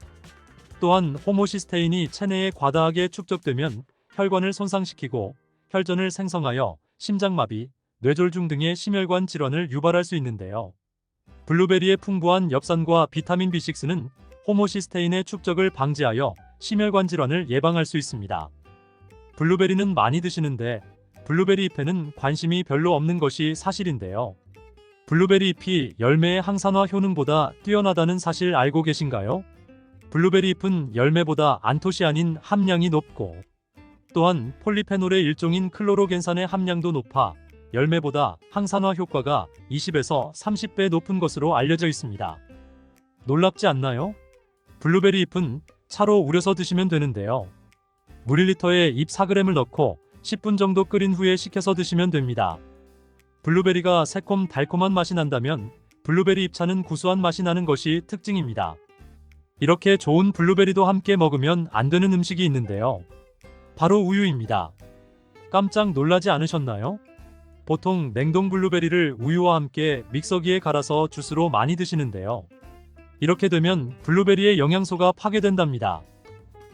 또한 호모시스테인이 체내에 과다하게 축적되면 혈관을 손상시키고 혈전을 생성하여 심장마비, 뇌졸중 등의 심혈관 질환을 유발할 수 있는데요. 블루베리의 풍부한 엽산과 비타민 B6는 호모시스테인의 축적을 방지하여 심혈관 질환을 예방할 수 있습니다. 블루베리는 많이 드시는데 블루베리 잎에는 관심이 별로 없는 것이 사실인데요. 블루베리 잎이 열매의 항산화 효능보다 뛰어나다는 사실 알고 계신가요? 블루베리 잎은 열매보다 안토시아닌 함량이 높고 또한 폴리페놀의 일종인 클로로겐산의 함량도 높아 열매보다 항산화 효과가 20에서 30배 높은 것으로 알려져 있습니다. 놀랍지 않나요? 블루베리 잎은 차로 우려서 드시면 되는데요. 물 1리터에 잎 4g을 넣고 10분 정도 끓인 후에 식혀서 드시면 됩니다. 블루베리가 새콤달콤한 맛이 난다면 블루베리 잎차는 구수한 맛이 나는 것이 특징입니다. 이렇게 좋은 블루베리도 함께 먹으면 안 되는 음식이 있는데요. 바로 우유입니다. 깜짝 놀라지 않으셨나요? 보통 냉동 블루베리를 우유와 함께 믹서기에 갈아서 주스로 많이 드시는데요. 이렇게 되면 블루베리의 영양소가 파괴된답니다.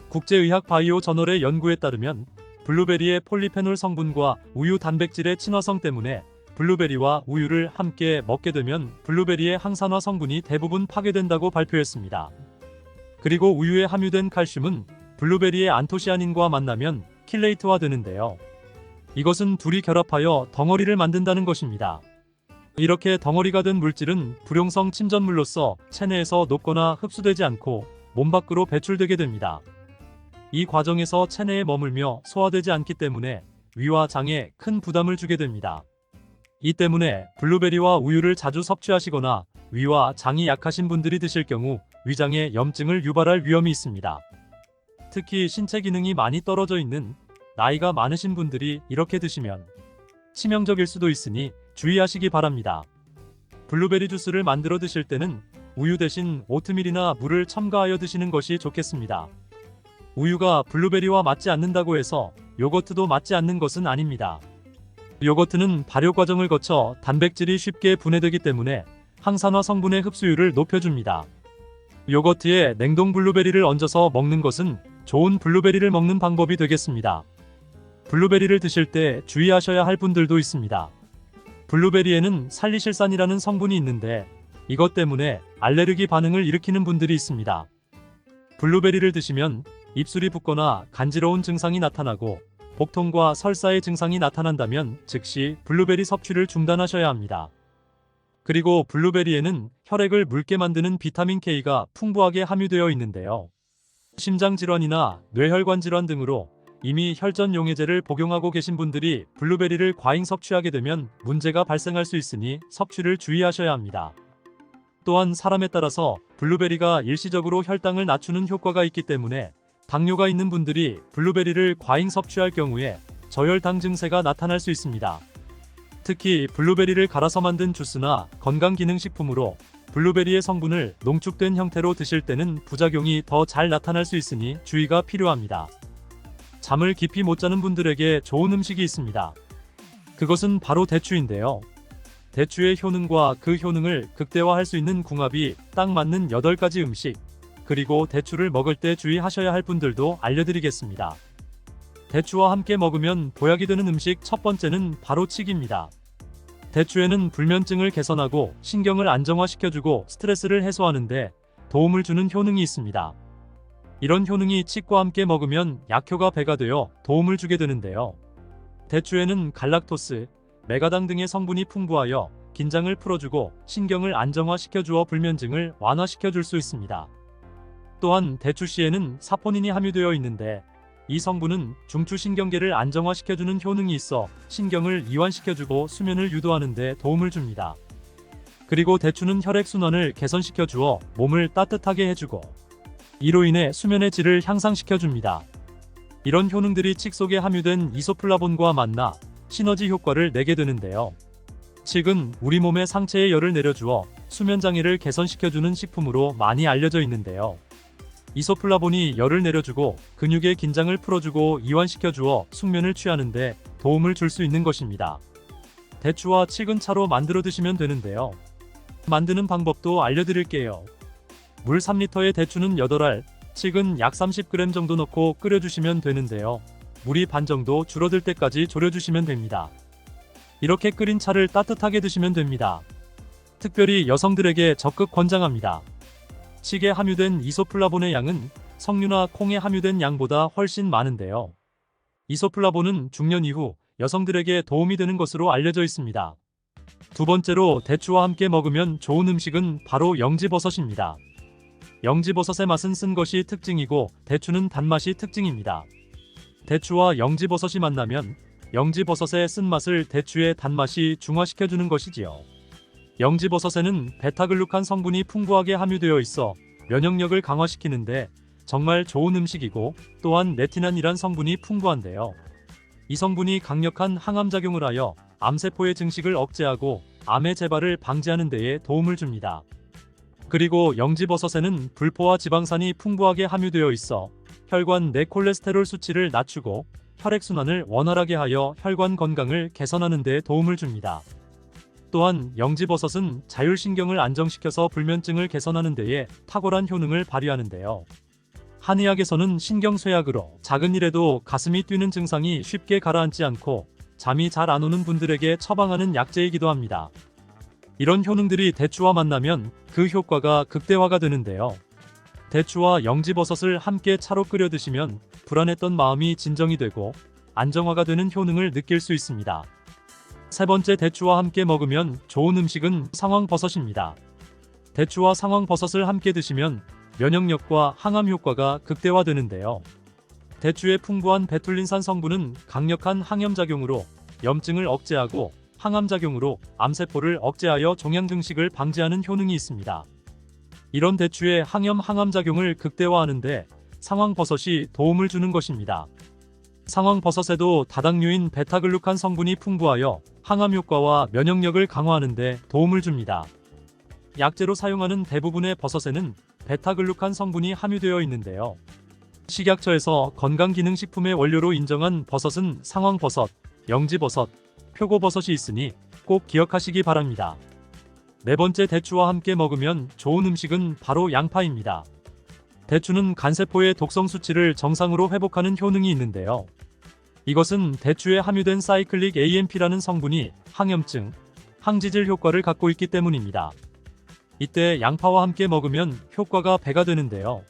국제의학 바이오 저널의 연구에 따르면 블루베리의 폴리페놀 성분과 우유 단백질의 친화성 때문에 블루베리와 우유를 함께 먹게 되면 블루베리의 항산화 성분이 대부분 파괴된다고 발표했습니다. 그리고 우유에 함유된 칼슘은 블루베리의 안토시아닌과 만나면 킬레이트화 되는데요. 이것은 둘이 결합하여 덩어리를 만든다는 것입니다. 이렇게 덩어리가 된 물질은 불용성 침전물로서 체내에서 녹거나 흡수되지 않고 몸 밖으로 배출되게 됩니다. 이 과정에서 체내에 머물며 소화되지 않기 때문에 위와 장에 큰 부담을 주게 됩니다. 이 때문에 블루베리와 우유를 자주 섭취하시거나 위와 장이 약하신 분들이 드실 경우 위장에 염증을 유발할 위험이 있습니다. 특히 신체 기능이 많이 떨어져 있는 나이가 많으신 분들이 이렇게 드시면 치명적일 수도 있으니 주의하시기 바랍니다. 블루베리 주스를 만들어 드실 때는 우유 대신 오트밀이나 물을 첨가하여 드시는 것이 좋겠습니다. 우유가 블루베리와 맞지 않는다고 해서 요거트도 맞지 않는 것은 아닙니다. 요거트는 발효 과정을 거쳐 단백질이 쉽게 분해되기 때문에 항산화 성분의 흡수율을 높여줍니다. 요거트에 냉동 블루베리를 얹어서 먹는 것은 좋은 블루베리를 먹는 방법이 되겠습니다. 블루베리를 드실 때 주의하셔야 할 분들도 있습니다. 블루베리에는 살리실산이라는 성분이 있는데 이것 때문에 알레르기 반응을 일으키는 분들이 있습니다. 블루베리를 드시면 입술이 붓거나 간지러운 증상이 나타나고 복통과 설사의 증상이 나타난다면 즉시 블루베리 섭취를 중단하셔야 합니다. 그리고 블루베리에는 혈액을 묽게 만드는 비타민 K가 풍부하게 함유되어 있는데요. 심장질환이나 뇌혈관 질환 등으로 이미 혈전 용해제를 복용하고 계신 분들이 블루베리를 과잉 섭취하게 되면 문제가 발생할 수 있으니 섭취를 주의하셔야 합니다. 또한 사람에 따라서 블루베리가 일시적으로 혈당을 낮추는 효과가 있기 때문에 당뇨가 있는 분들이 블루베리를 과잉 섭취할 경우에 저혈당 증세가 나타날 수 있습니다. 특히 블루베리를 갈아서 만든 주스나 건강기능식품으로 블루베리의 성분을 농축된 형태로 드실 때는 부작용이 더 잘 나타날 수 있으니 주의가 필요합니다. 잠을 깊이 못 자는 분들에게 좋은 음식이 있습니다. 그것은 바로 대추인데요. 대추의 효능과 그 효능을 극대화할 수 있는 궁합이 딱 맞는 8가지 음식, 그리고 대추를 먹을 때 주의하셔야 할 분들도 알려드리겠습니다. 대추와 함께 먹으면 보약이 되는 음식 첫 번째는 바로 칡입니다. 대추에는 불면증을 개선하고 신경을 안정화시켜주고 스트레스를 해소하는데 도움을 주는 효능이 있습니다. 이런 효능이 칡과 함께 먹으면 약효가 배가 되어 도움을 주게 되는데요. 대추에는 갈락토스, 메가당 등의 성분이 풍부하여 긴장을 풀어주고 신경을 안정화시켜주어 불면증을 완화시켜줄 수 있습니다. 또한 대추씨에는 사포닌이 함유되어 있는데 이 성분은 중추신경계를 안정화시켜주는 효능이 있어 신경을 이완시켜주고 수면을 유도하는 데 도움을 줍니다. 그리고 대추는 혈액순환을 개선시켜주어 몸을 따뜻하게 해주고 이로 인해 수면의 질을 향상시켜줍니다. 이런 효능들이 칡 속에 함유된 이소플라본과 만나 시너지 효과를 내게 되는데요. 칡은 우리 몸의 상체에 열을 내려주어 수면장애를 개선시켜주는 식품으로 많이 알려져 있는데요. 이소플라본이 열을 내려주고 근육의 긴장을 풀어주고 이완시켜주어 숙면을 취하는데 도움을 줄 수 있는 것입니다. 대추와 칡은 차로 만들어 드시면 되는데요. 만드는 방법도 알려드릴게요. 물 3리터에 대추는 8알, 칡은 약 30g 정도 넣고 끓여주시면 되는데요. 물이 반 정도 줄어들 때까지 졸여주시면 됩니다. 이렇게 끓인 차를 따뜻하게 드시면 됩니다. 특별히 여성들에게 적극 권장합니다. 칡에 함유된 이소플라본의 양은 석류나 콩에 함유된 양보다 훨씬 많은데요. 이소플라본은 중년 이후 여성들에게 도움이 되는 것으로 알려져 있습니다. 두 번째로 대추와 함께 먹으면 좋은 음식은 바로 영지버섯입니다. 영지버섯의 맛은 쓴 것이 특징이고 대추는 단맛이 특징입니다. 대추와 영지버섯이 만나면 영지버섯의 쓴맛을 대추의 단맛이 중화시켜주는 것이지요. 영지버섯에는 베타글루칸 성분이 풍부하게 함유되어 있어 면역력을 강화시키는데 정말 좋은 음식이고, 또한 레티난이란 성분이 풍부한데요. 이 성분이 강력한 항암작용을 하여 암세포의 증식을 억제하고 암의 재발을 방지하는 데에 도움을 줍니다. 그리고 영지버섯에는 불포화 지방산이 풍부하게 함유되어 있어 혈관 내 콜레스테롤 수치를 낮추고 혈액순환을 원활하게 하여 혈관 건강을 개선하는 데 도움을 줍니다. 또한 영지버섯은 자율신경을 안정시켜서 불면증을 개선하는 데에 탁월한 효능을 발휘하는데요. 한의학에서는 신경쇠약으로 작은 일에도 가슴이 뛰는 증상이 쉽게 가라앉지 않고 잠이 잘 안 오는 분들에게 처방하는 약재이기도 합니다. 이런 효능들이 대추와 만나면 그 효과가 극대화가 되는데요. 대추와 영지버섯을 함께 차로 끓여 드시면 불안했던 마음이 진정이 되고 안정화가 되는 효능을 느낄 수 있습니다. 세 번째, 대추와 함께 먹으면 좋은 음식은 상황버섯입니다. 대추와 상황버섯을 함께 드시면 면역력과 항암 효과가 극대화되는데요. 대추의 풍부한 베툴린산 성분은 강력한 항염작용으로 염증을 억제하고 항암작용으로 암세포를 억제하여 종양증식을 방지하는 효능이 있습니다. 이런 대추의 항암작용을 극대화하는데 상황버섯이 도움을 주는 것입니다. 상황버섯에도 다당류인 베타글루칸 성분이 풍부하여 항암 효과와 면역력을 강화하는 데 도움을 줍니다. 약재로 사용하는 대부분의 버섯에는 베타글루칸 성분이 함유되어 있는데요. 식약처에서 건강기능식품의 원료로 인정한 버섯은 상황버섯, 영지버섯, 표고버섯이 있으니 꼭 기억하시기 바랍니다. 네 번째, 대추와 함께 먹으면 좋은 음식은 바로 양파입니다. 대추는 간세포의 독성 수치를 정상으로 회복하는 효능이 있는데요. 이것은 대추에 함유된 사이클릭 AMP라는 성분이 항염증, 항지질 효과를 갖고 있기 때문입니다. 이때 양파와 함께 먹으면 효과가 배가 되는데요.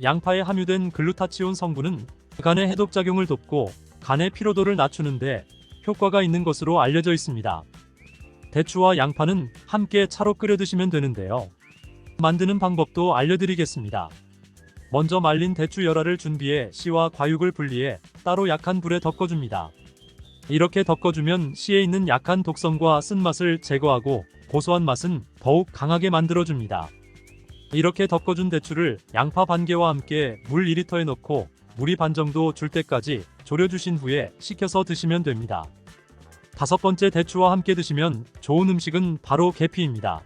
양파에 함유된 글루타치온 성분은 간의 해독작용을 돕고 간의 피로도를 낮추는데 효과가 있는 것으로 알려져 있습니다. 대추와 양파는 함께 차로 끓여 드시면 되는데요. 만드는 방법도 알려드리겠습니다. 먼저 말린 대추 열알을 준비해 씨와 과육을 분리해 따로 약한 불에 덮어줍니다. 이렇게 덮어주면 씨에 있는 약한 독성과 쓴맛을 제거하고 고소한 맛은 더욱 강하게 만들어줍니다. 이렇게 덮어준 대추를 양파 반 개와 함께 물 2리터에 넣고 물이 반 정도 줄 때까지 졸여주신 후에 식혀서 드시면 됩니다. 다섯 번째, 대추와 함께 드시면 좋은 음식은 바로 계피입니다.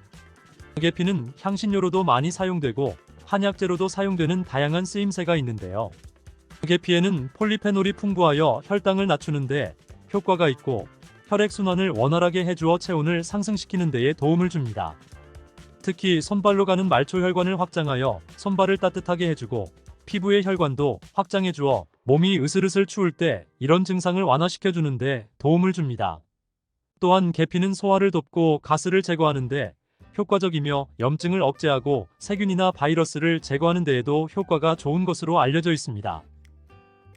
계피는 향신료로도 많이 사용되고 한약재로도 사용되는 다양한 쓰임새가 있는데요. 계피에는 폴리페놀이 풍부하여 혈당을 낮추는데 효과가 있고 혈액순환을 원활하게 해주어 체온을 상승시키는 데에 도움을 줍니다. 특히 손발로 가는 말초혈관을 확장하여 손발을 따뜻하게 해주고 피부의 혈관도 확장해주어 몸이 으슬으슬 추울 때 이런 증상을 완화시켜주는데 도움을 줍니다. 또한 계피는 소화를 돕고 가스를 제거하는데 효과적이며 염증을 억제하고 세균이나 바이러스를 제거하는 데에도 효과가 좋은 것으로 알려져 있습니다.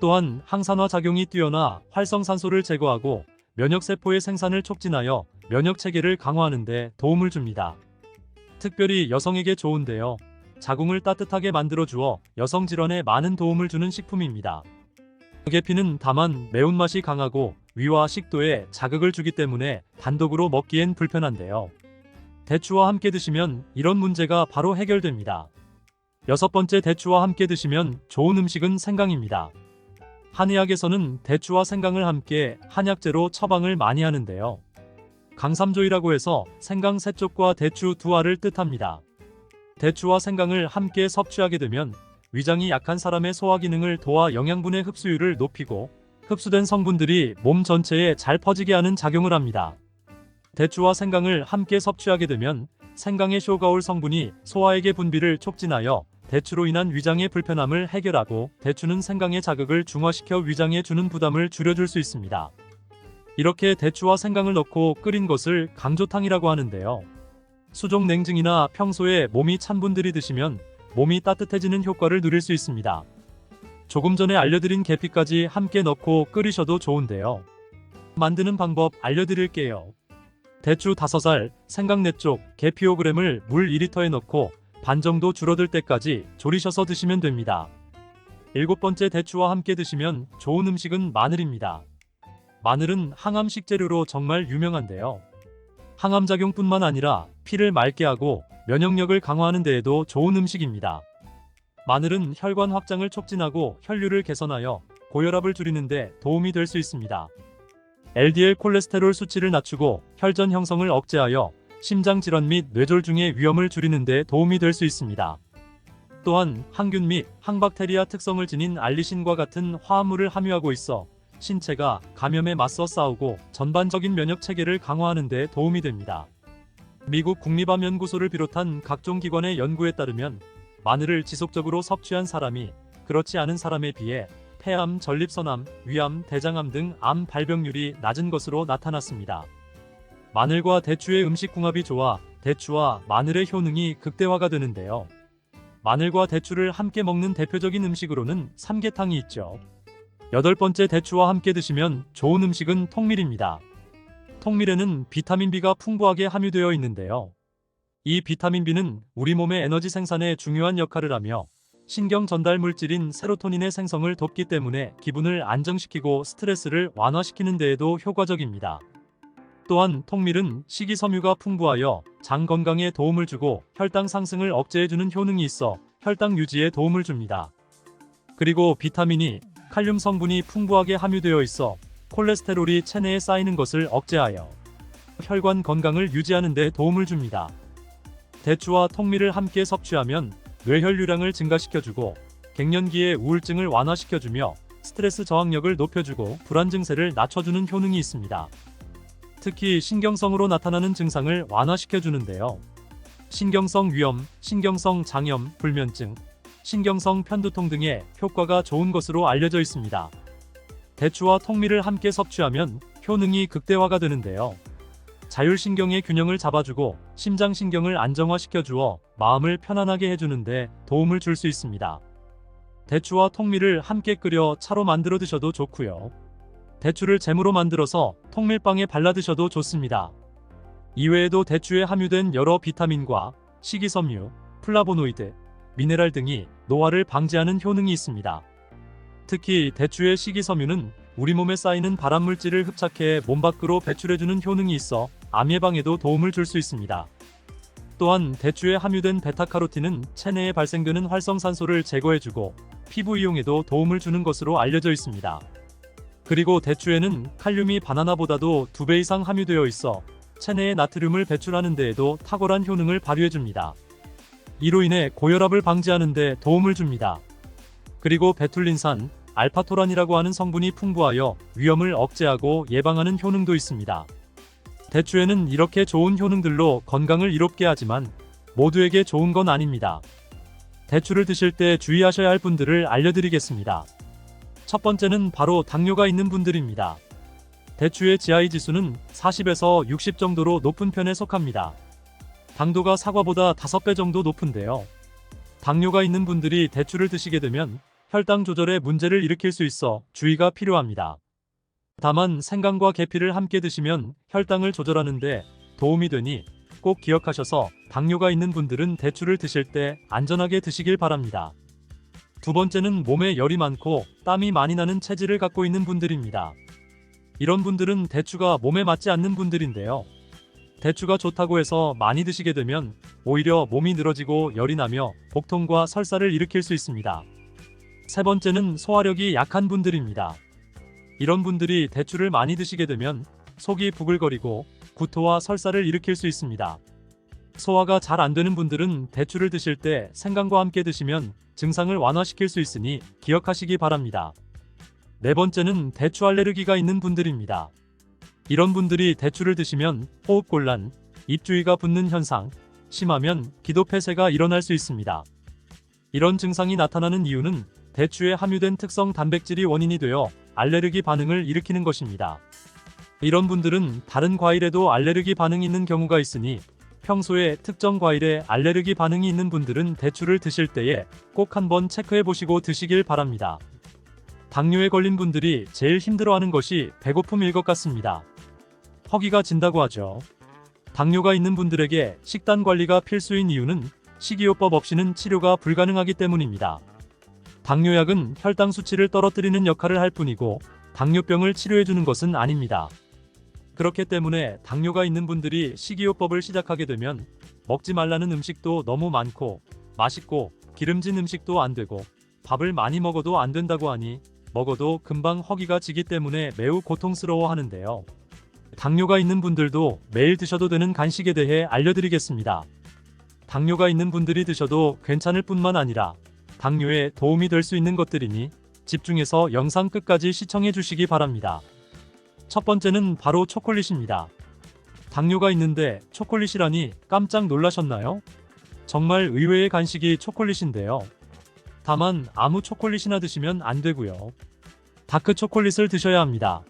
또한 항산화 작용이 뛰어나 활성산소를 제거하고 면역세포의 생산을 촉진하여 면역체계를 강화하는 데 도움을 줍니다. 특별히 여성에게 좋은데요. 자궁을 따뜻하게 만들어 주어 여성 질환에 많은 도움을 주는 식품입니다. 계피는 다만 매운맛이 강하고 위와 식도에 자극을 주기 때문에 단독으로 먹기엔 불편한데요. 대추와 함께 드시면 이런 문제가 바로 해결됩니다. 여섯 번째, 대추와 함께 드시면 좋은 음식은 생강입니다. 한의학에서는 대추와 생강을 함께 한약재로 처방을 많이 하는데요. 강삼조이라고 해서 생강 세 쪽과 대추 두 알을 뜻합니다. 대추와 생강을 함께 섭취하게 되면 위장이 약한 사람의 소화 기능을 도와 영양분의 흡수율을 높이고 흡수된 성분들이 몸 전체에 잘 퍼지게 하는 작용을 합니다. 대추와 생강을 함께 섭취하게 되면 생강의 쇼가올 성분이 소화액의 분비를 촉진하여 대추로 인한 위장의 불편함을 해결하고 대추는 생강의 자극을 중화시켜 위장에 주는 부담을 줄여줄 수 있습니다. 이렇게 대추와 생강을 넣고 끓인 것을 강조탕이라고 하는데요. 수족 냉증이나 평소에 몸이 찬 분들이 드시면 몸이 따뜻해지는 효과를 누릴 수 있습니다. 조금 전에 알려드린 계피까지 함께 넣고 끓이셔도 좋은데요. 만드는 방법 알려드릴게요. 대추 5알, 생강 4쪽, 계피 5g을 물 2리터에 넣고 반 정도 줄어들 때까지 졸이셔서 드시면 됩니다. 7번째, 대추와 함께 드시면 좋은 음식은 마늘입니다. 마늘은 항암 식재료로 정말 유명한데요. 항암작용뿐만 아니라 피를 맑게 하고 면역력을 강화하는 데에도 좋은 음식입니다. 마늘은 혈관 확장을 촉진하고 혈류를 개선하여 고혈압을 줄이는 데 도움이 될 수 있습니다. LDL 콜레스테롤 수치를 낮추고 혈전 형성을 억제하여 심장질환 및 뇌졸중의 위험을 줄이는 데 도움이 될 수 있습니다. 또한 항균 및 항박테리아 특성을 지닌 알리신과 같은 화합물을 함유하고 있어 신체가 감염에 맞서 싸우고 전반적인 면역 체계를 강화하는 데 도움이 됩니다. 미국 국립암연구소를 비롯한 각종 기관의 연구에 따르면 마늘을 지속적으로 섭취한 사람이 그렇지 않은 사람에 비해 폐암, 전립선암, 위암, 대장암 등 암 발병률이 낮은 것으로 나타났습니다. 마늘과 대추의 음식 궁합이 좋아 대추와 마늘의 효능이 극대화가 되는데요. 마늘과 대추를 함께 먹는 대표적인 음식으로는 삼계탕이 있죠. 8번째, 대추와 함께 드시면 좋은 음식은 통밀입니다. 통밀에는 비타민 B가 풍부하게 함유되어 있는데요. 이 비타민 B는 우리 몸의 에너지 생산에 중요한 역할을 하며 신경 전달 물질인 세로토닌의 생성을 돕기 때문에 기분을 안정시키고 스트레스를 완화시키는 데에도 효과적입니다. 또한 통밀은 식이섬유가 풍부하여 장 건강에 도움을 주고 혈당 상승을 억제해주는 효능이 있어 혈당 유지에 도움을 줍니다. 그리고 비타민이 칼륨 성분이 풍부하게 함유되어 있어 콜레스테롤이 체내에 쌓이는 것을 억제하여 혈관 건강을 유지하는 데 도움을 줍니다. 대추와 통밀을 함께 섭취하면 뇌혈류량을 증가시켜주고 갱년기의 우울증을 완화시켜주며 스트레스 저항력을 높여주고 불안 증세를 낮춰주는 효능이 있습니다. 특히 신경성으로 나타나는 증상을 완화시켜주는데요. 신경성 위염, 신경성 장염, 불면증, 신경성 편두통 등의 효과가 좋은 것으로 알려져 있습니다. 대추와 통밀을 함께 섭취하면 효능이 극대화가 되는데요. 자율신경의 균형을 잡아주고 심장신경을 안정화시켜주어 마음을 편안하게 해주는데 도움을 줄 수 있습니다. 대추와 통밀을 함께 끓여 차로 만들어 드셔도 좋고요. 대추를 잼으로 만들어서 통밀빵에 발라 드셔도 좋습니다. 이외에도 대추에 함유된 여러 비타민과 식이섬유, 플라보노이드, 미네랄 등이 노화를 방지하는 효능이 있습니다. 특히 대추의 식이섬유는 우리 몸에 쌓이는 발암물질을 흡착해 몸 밖으로 배출해주는 효능이 있어 암 예방에도 도움을 줄 수 있습니다. 또한 대추에 함유된 베타카로틴은 체내에 발생되는 활성산소를 제거해주고 피부 이용에도 도움을 주는 것으로 알려져 있습니다. 그리고 대추에는 칼륨이 바나나보다도 2배 이상 함유되어 있어 체내의 나트륨을 배출하는 데에도 탁월한 효능을 발휘해줍니다. 이로 인해 고혈압을 방지하는 데 도움을 줍니다. 그리고 베툴린산, 알파토란이라고 하는 성분이 풍부하여 위험을 억제하고 예방하는 효능도 있습니다. 대추에는 이렇게 좋은 효능들로 건강을 이롭게 하지만 모두에게 좋은 건 아닙니다. 대추를 드실 때 주의하셔야 할 분들을 알려드리겠습니다. 첫 번째는 바로 당뇨가 있는 분들입니다. 대추의 GI 지수는 40에서 60 정도로 높은 편에 속합니다. 당도가 사과보다 5배 정도 높은데요. 당뇨가 있는 분들이 대추를 드시게 되면 혈당 조절에 문제를 일으킬 수 있어 주의가 필요합니다. 다만 생강과 계피를 함께 드시면 혈당을 조절하는 데 도움이 되니 꼭 기억하셔서 당뇨가 있는 분들은 대추를 드실 때 안전하게 드시길 바랍니다. 두 번째는 몸에 열이 많고 땀이 많이 나는 체질을 갖고 있는 분들입니다. 이런 분들은 대추가 몸에 맞지 않는 분들인데요. 대추가 좋다고 해서 많이 드시게 되면 오히려 몸이 늘어지고 열이 나며 복통과 설사를 일으킬 수 있습니다. 세 번째는 소화력이 약한 분들입니다. 이런 분들이 대추를 많이 드시게 되면 속이 부글거리고 구토와 설사를 일으킬 수 있습니다. 소화가 잘 안 되는 분들은 대추를 드실 때 생강과 함께 드시면 증상을 완화시킬 수 있으니 기억하시기 바랍니다. 네 번째는 대추 알레르기가 있는 분들입니다. 이런 분들이 대추를 드시면 호흡곤란, 입주위가 붓는 현상, 심하면 기도폐쇄가 일어날 수 있습니다. 이런 증상이 나타나는 이유는 대추에 함유된 특성 단백질이 원인이 되어 알레르기 반응을 일으키는 것입니다. 이런 분들은 다른 과일에도 알레르기 반응이 있는 경우가 있으니 평소에 특정 과일에 알레르기 반응이 있는 분들은 대추를 드실 때에 꼭 한번 체크해 보시고 드시길 바랍니다. 당뇨에 걸린 분들이 제일 힘들어하는 것이 배고픔일 것 같습니다. 허기가 진다고 하죠. 당뇨가 있는 분들에게 식단 관리가 필수인 이유는 식이요법 없이는 치료가 불가능하기 때문입니다. 당뇨약은 혈당 수치를 떨어뜨리는 역할을 할 뿐이고 당뇨병을 치료해주는 것은 아닙니다. 그렇기 때문에 당뇨가 있는 분들이 식이요법을 시작하게 되면 먹지 말라는 음식도 너무 많고 맛있고 기름진 음식도 안 되고 밥을 많이 먹어도 안 된다고 하니 먹어도 금방 허기가 지기 때문에 매우 고통스러워 하는데요. 당뇨가 있는 분들도 매일 드셔도 되는 간식에 대해 알려드리겠습니다. 당뇨가 있는 분들이 드셔도 괜찮을 뿐만 아니라 당뇨에 도움이 될 수 있는 것들이니 집중해서 영상 끝까지 시청해 주시기 바랍니다. 첫 번째는 바로 초콜릿입니다. 당뇨가 있는데 초콜릿이라니 깜짝 놀라셨나요? 정말 의외의 간식이 초콜릿인데요. 다만 아무 초콜릿이나 드시면 안 되고요. 다크 초콜릿을 드셔야 합니다.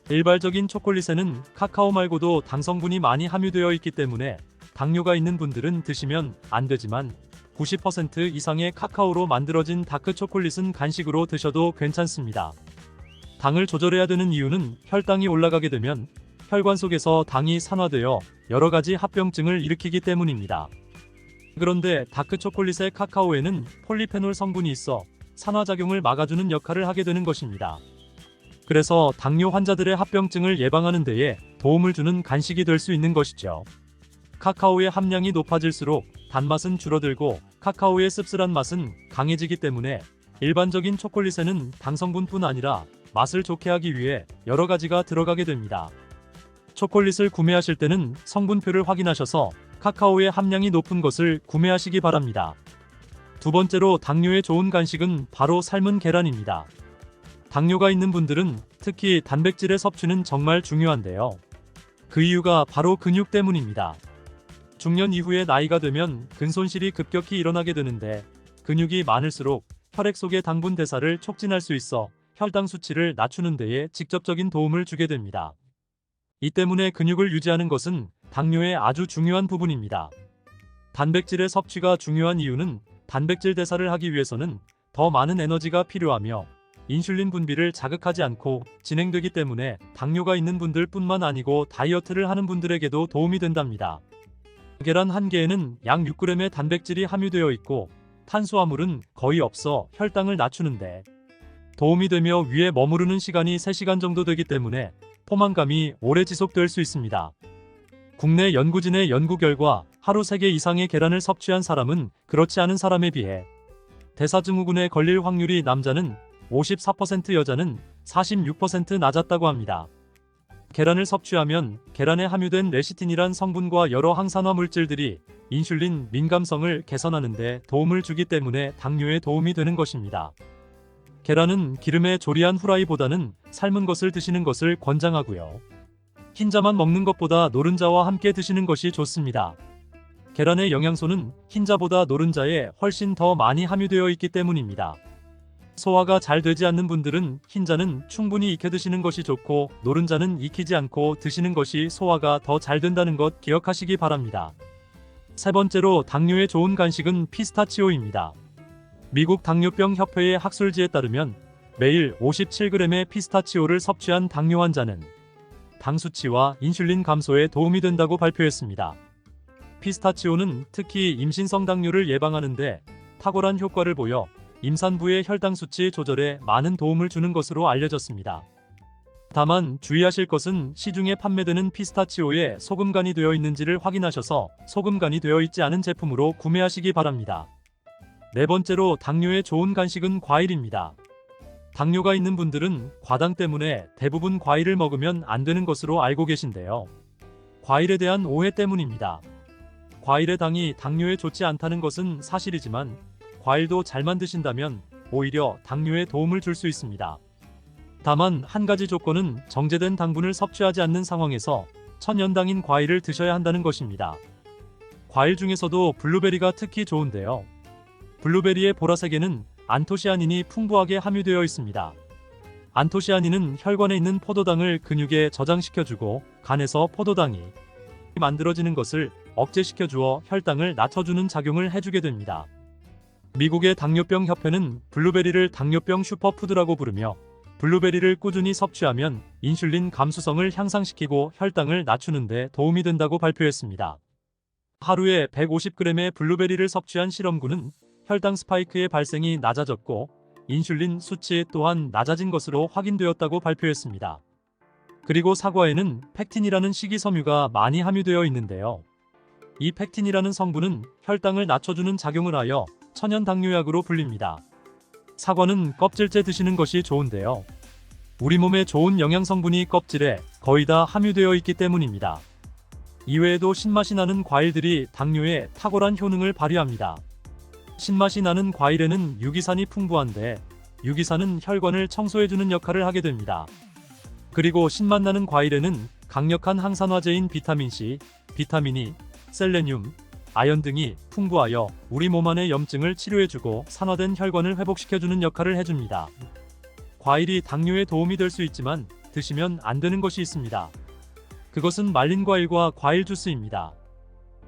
일반적인 초콜릿에는 카카오 말고도 당 성분이 많이 함유되어 있기 때문에 당뇨가 있는 분들은 드시면 안 되지만 90% 이상의 카카오로 만들어진 다크 초콜릿은 간식으로 드셔도 괜찮습니다. 당을 조절해야 되는 이유는 혈당이 올라가게 되면 혈관 속에서 당이 산화되어 여러 가지 합병증을 일으키기 때문입니다. 그런데 다크 초콜릿의 카카오에는 폴리페놀 성분이 있어 산화작용을 막아주는 역할을 하게 되는 것입니다. 그래서 당뇨 환자들의 합병증을 예방하는 데에 도움을 주는 간식이 될 수 있는 것이죠. 카카오의 함량이 높아질수록 단맛은 줄어들고 카카오의 씁쓸한 맛은 강해지기 때문에 일반적인 초콜릿에는 당 성분뿐 아니라 맛을 좋게 하기 위해 여러 가지가 들어가게 됩니다. 초콜릿을 구매하실 때는 성분표를 확인하셔서 카카오의 함량이 높은 것을 구매하시기 바랍니다. 두 번째로 당뇨에 좋은 간식은 바로 삶은 계란입니다. 당뇨가 있는 분들은 특히 단백질의 섭취는 정말 중요한데요. 그 이유가 바로 근육 때문입니다. 중년 이후에 나이가 되면 근손실이 급격히 일어나게 되는데 근육이 많을수록 혈액 속의 당분 대사를 촉진할 수 있어 혈당 수치를 낮추는 데에 직접적인 도움을 주게 됩니다. 이 때문에 근육을 유지하는 것은 당뇨의 아주 중요한 부분입니다. 단백질의 섭취가 중요한 이유는 단백질 대사를 하기 위해서는 더 많은 에너지가 필요하며 인슐린 분비를 자극하지 않고 진행되기 때문에 당뇨가 있는 분들 뿐만 아니고 다이어트를 하는 분들에게도 도움이 된답니다. 계란 한 개에는 약 6g의 단백질이 함유되어 있고 탄수화물은 거의 없어 혈당을 낮추는데 도움이 되며 위에 머무르는 시간이 3시간 정도 되기 때문에 포만감이 오래 지속될 수 있습니다. 국내 연구진의 연구 결과 하루 3개 이상의 계란을 섭취한 사람은 그렇지 않은 사람에 비해 대사증후군에 걸릴 확률이 남자는 54%, 여자는 46% 낮았다고 합니다. 계란을 섭취하면 계란에 함유된 레시틴이란 성분과 여러 항산화 물질들이 인슐린 민감성을 개선하는 데 도움을 주기 때문에 당뇨에 도움이 되는 것입니다. 계란은 기름에 조리한 후라이보다는 삶은 것을 드시는 것을 권장하고요. 흰자만 먹는 것보다 노른자와 함께 드시는 것이 좋습니다. 계란의 영양소는 흰자보다 노른자에 훨씬 더 많이 함유되어 있기 때문입니다. 소화가 잘 되지 않는 분들은 흰자는 충분히 익혀 드시는 것이 좋고 노른자는 익히지 않고 드시는 것이 소화가 더 잘 된다는 것 기억하시기 바랍니다. 세 번째로 당뇨에 좋은 간식은 피스타치오입니다. 미국 당뇨병 협회의 학술지에 따르면 매일 57g의 피스타치오를 섭취한 당뇨 환자는 당 수치와 인슐린 감소에 도움이 된다고 발표했습니다. 피스타치오는 특히 임신성 당뇨를 예방하는 데 탁월한 효과를 보여 임산부의 혈당 수치 조절에 많은 도움을 주는 것으로 알려졌습니다. 다만 주의하실 것은 시중에 판매되는 피스타치오에 소금간이 되어 있는지를 확인하셔서 소금간이 되어 있지 않은 제품으로 구매하시기 바랍니다. 네 번째로 당뇨에 좋은 간식은 과일입니다. 당뇨가 있는 분들은 과당 때문에 대부분 과일을 먹으면 안 되는 것으로 알고 계신데요. 과일에 대한 오해 때문입니다. 과일의 당이 당뇨에 좋지 않다는 것은 사실이지만 과일도 잘만 드신다면 오히려 당뇨에 도움을 줄 수 있습니다. 다만 한 가지 조건은 정제된 당분을 섭취하지 않는 상황에서 천연당인 과일을 드셔야 한다는 것입니다. 과일 중에서도 블루베리가 특히 좋은데요. 블루베리의 보라색에는 안토시아닌이 풍부하게 함유되어 있습니다. 안토시아닌은 혈관에 있는 포도당을 근육에 저장시켜주고 간에서 포도당이 만들어지는 것을 억제시켜주어 혈당을 낮춰주는 작용을 해주게 됩니다. 미국의 당뇨병 협회는 블루베리를 당뇨병 슈퍼푸드라고 부르며 블루베리를 꾸준히 섭취하면 인슐린 감수성을 향상시키고 혈당을 낮추는 데 도움이 된다고 발표했습니다. 하루에 150g의 블루베리를 섭취한 실험군은 혈당 스파이크의 발생이 낮아졌고 인슐린 수치 또한 낮아진 것으로 확인되었다고 발표했습니다. 그리고 사과에는 펙틴이라는 식이섬유가 많이 함유되어 있는데요. 이 펙틴이라는 성분은 혈당을 낮춰주는 작용을 하여 천연 당뇨약으로 불립니다. 사과는 껍질째 드시는 것이 좋은데요. 우리 몸에 좋은 영양 성분이 껍질에 거의 다 함유되어 있기 때문입니다. 이외에도 신맛이 나는 과일들이 당뇨에 탁월한 효능을 발휘합니다. 신맛이 나는 과일에는 유기산이 풍부한데 유기산은 혈관을 청소해주는 역할을 하게 됩니다. 그리고 신맛 나는 과일에는 강력한 항산화제인 비타민C, 비타민 E, 셀레늄, 아연 등이 풍부하여 우리 몸 안의 염증을 치료해주고 산화된 혈관을 회복시켜주는 역할을 해줍니다. 과일이 당뇨에 도움이 될 수 있지만 드시면 안 되는 것이 있습니다. 그것은 말린 과일과 과일 주스입니다.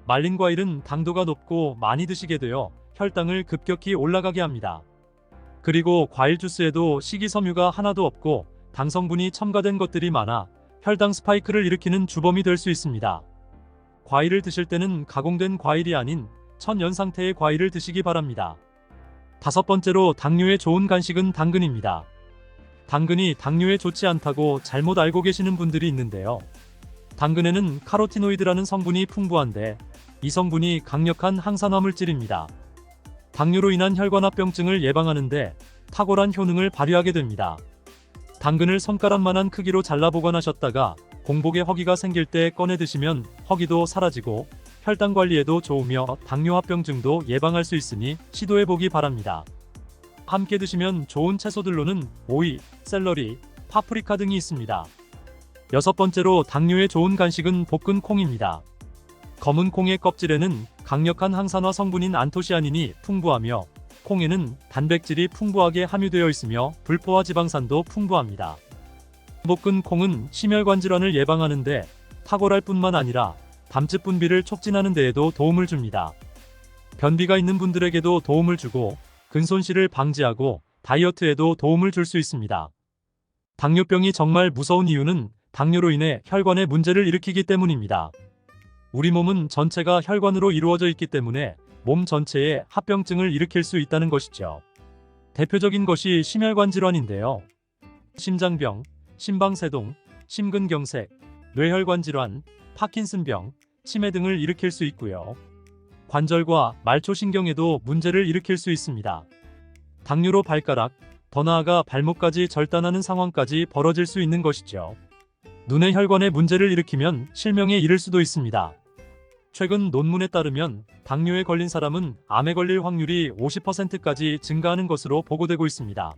말린 과일은 당도가 높고 많이 드시게 되어 혈당을 급격히 올라가게 합니다. 그리고 과일 주스에도 식이섬유가 하나도 없고 당 성분이 첨가된 것들이 많아 혈당 스파이크를 일으키는 주범이 될 수 있습니다. 과일을 드실 때는 가공된 과일이 아닌 천연 상태의 과일을 드시기 바랍니다. 5번째로 당뇨에 좋은 간식은 당근입니다. 당근이 당뇨에 좋지 않다고 잘못 알고 계시는 분들이 있는데요. 당근에는 카로티노이드라는 성분이 풍부한데 이 성분이 강력한 항산화 물질입니다. 당뇨로 인한 혈관합병증을 예방하는데 탁월한 효능을 발휘하게 됩니다. 당근을 손가락만한 크기로 잘라 보관하셨다가 공복에 허기가 생길 때 꺼내 드시면 허기도 사라지고 혈당 관리에도 좋으며 당뇨합병증도 예방할 수 있으니 시도해 보기 바랍니다. 함께 드시면 좋은 채소들로는 오이, 샐러리, 파프리카 등이 있습니다. 6번째로 당뇨에 좋은 간식은 볶은 콩입니다. 검은 콩의 껍질에는 강력한 항산화 성분인 안토시아닌이 풍부하며 콩에는 단백질이 풍부하게 함유되어 있으며 불포화 지방산도 풍부합니다. 볶은 콩은 심혈관 질환을 예방하는데 탁월할 뿐만 아니라 담즙 분비를 촉진하는 데에도 도움을 줍니다. 변비가 있는 분들에게도 도움을 주고 근손실을 방지하고 다이어트에도 도움을 줄 수 있습니다. 당뇨병이 정말 무서운 이유는 당뇨로 인해 혈관에 문제를 일으키기 때문입니다. 우리 몸은 전체가 혈관으로 이루어져 있기 때문에 몸 전체에 합병증을 일으킬 수 있다는 것이죠. 대표적인 것이 심혈관 질환인데요. 심장병, 심방세동, 심근경색, 뇌혈관 질환, 파킨슨병, 치매 등을 일으킬 수 있고요. 관절과 말초신경에도 문제를 일으킬 수 있습니다. 당뇨로 발가락, 더 나아가 발목까지 절단하는 상황까지 벌어질 수 있는 것이죠. 눈의 혈관에 문제를 일으키면 실명에 이를 수도 있습니다. 최근 논문에 따르면 당뇨에 걸린 사람은 암에 걸릴 확률이 50%까지 증가하는 것으로 보고되고 있습니다.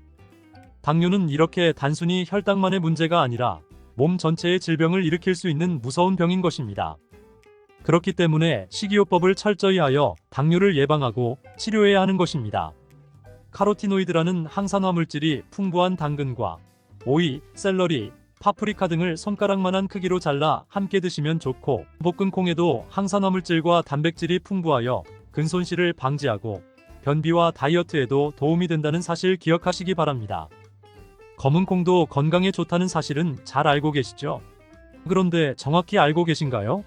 당뇨는 이렇게 단순히 혈당만의 문제가 아니라 몸 전체의 질병을 일으킬 수 있는 무서운 병인 것입니다. 그렇기 때문에 식이요법을 철저히 하여 당뇨를 예방하고 치료해야 하는 것입니다. 카로티노이드라는 항산화 물질이 풍부한 당근과 오이, 샐러리, 파프리카 등을 손가락만한 크기로 잘라 함께 드시면 좋고 볶은 콩에도 항산화 물질과 단백질이 풍부하여 근손실을 방지하고 변비와 다이어트에도 도움이 된다는 사실 기억하시기 바랍니다. 검은 콩도 건강에 좋다는 사실은 잘 알고 계시죠? 그런데 정확히 알고 계신가요?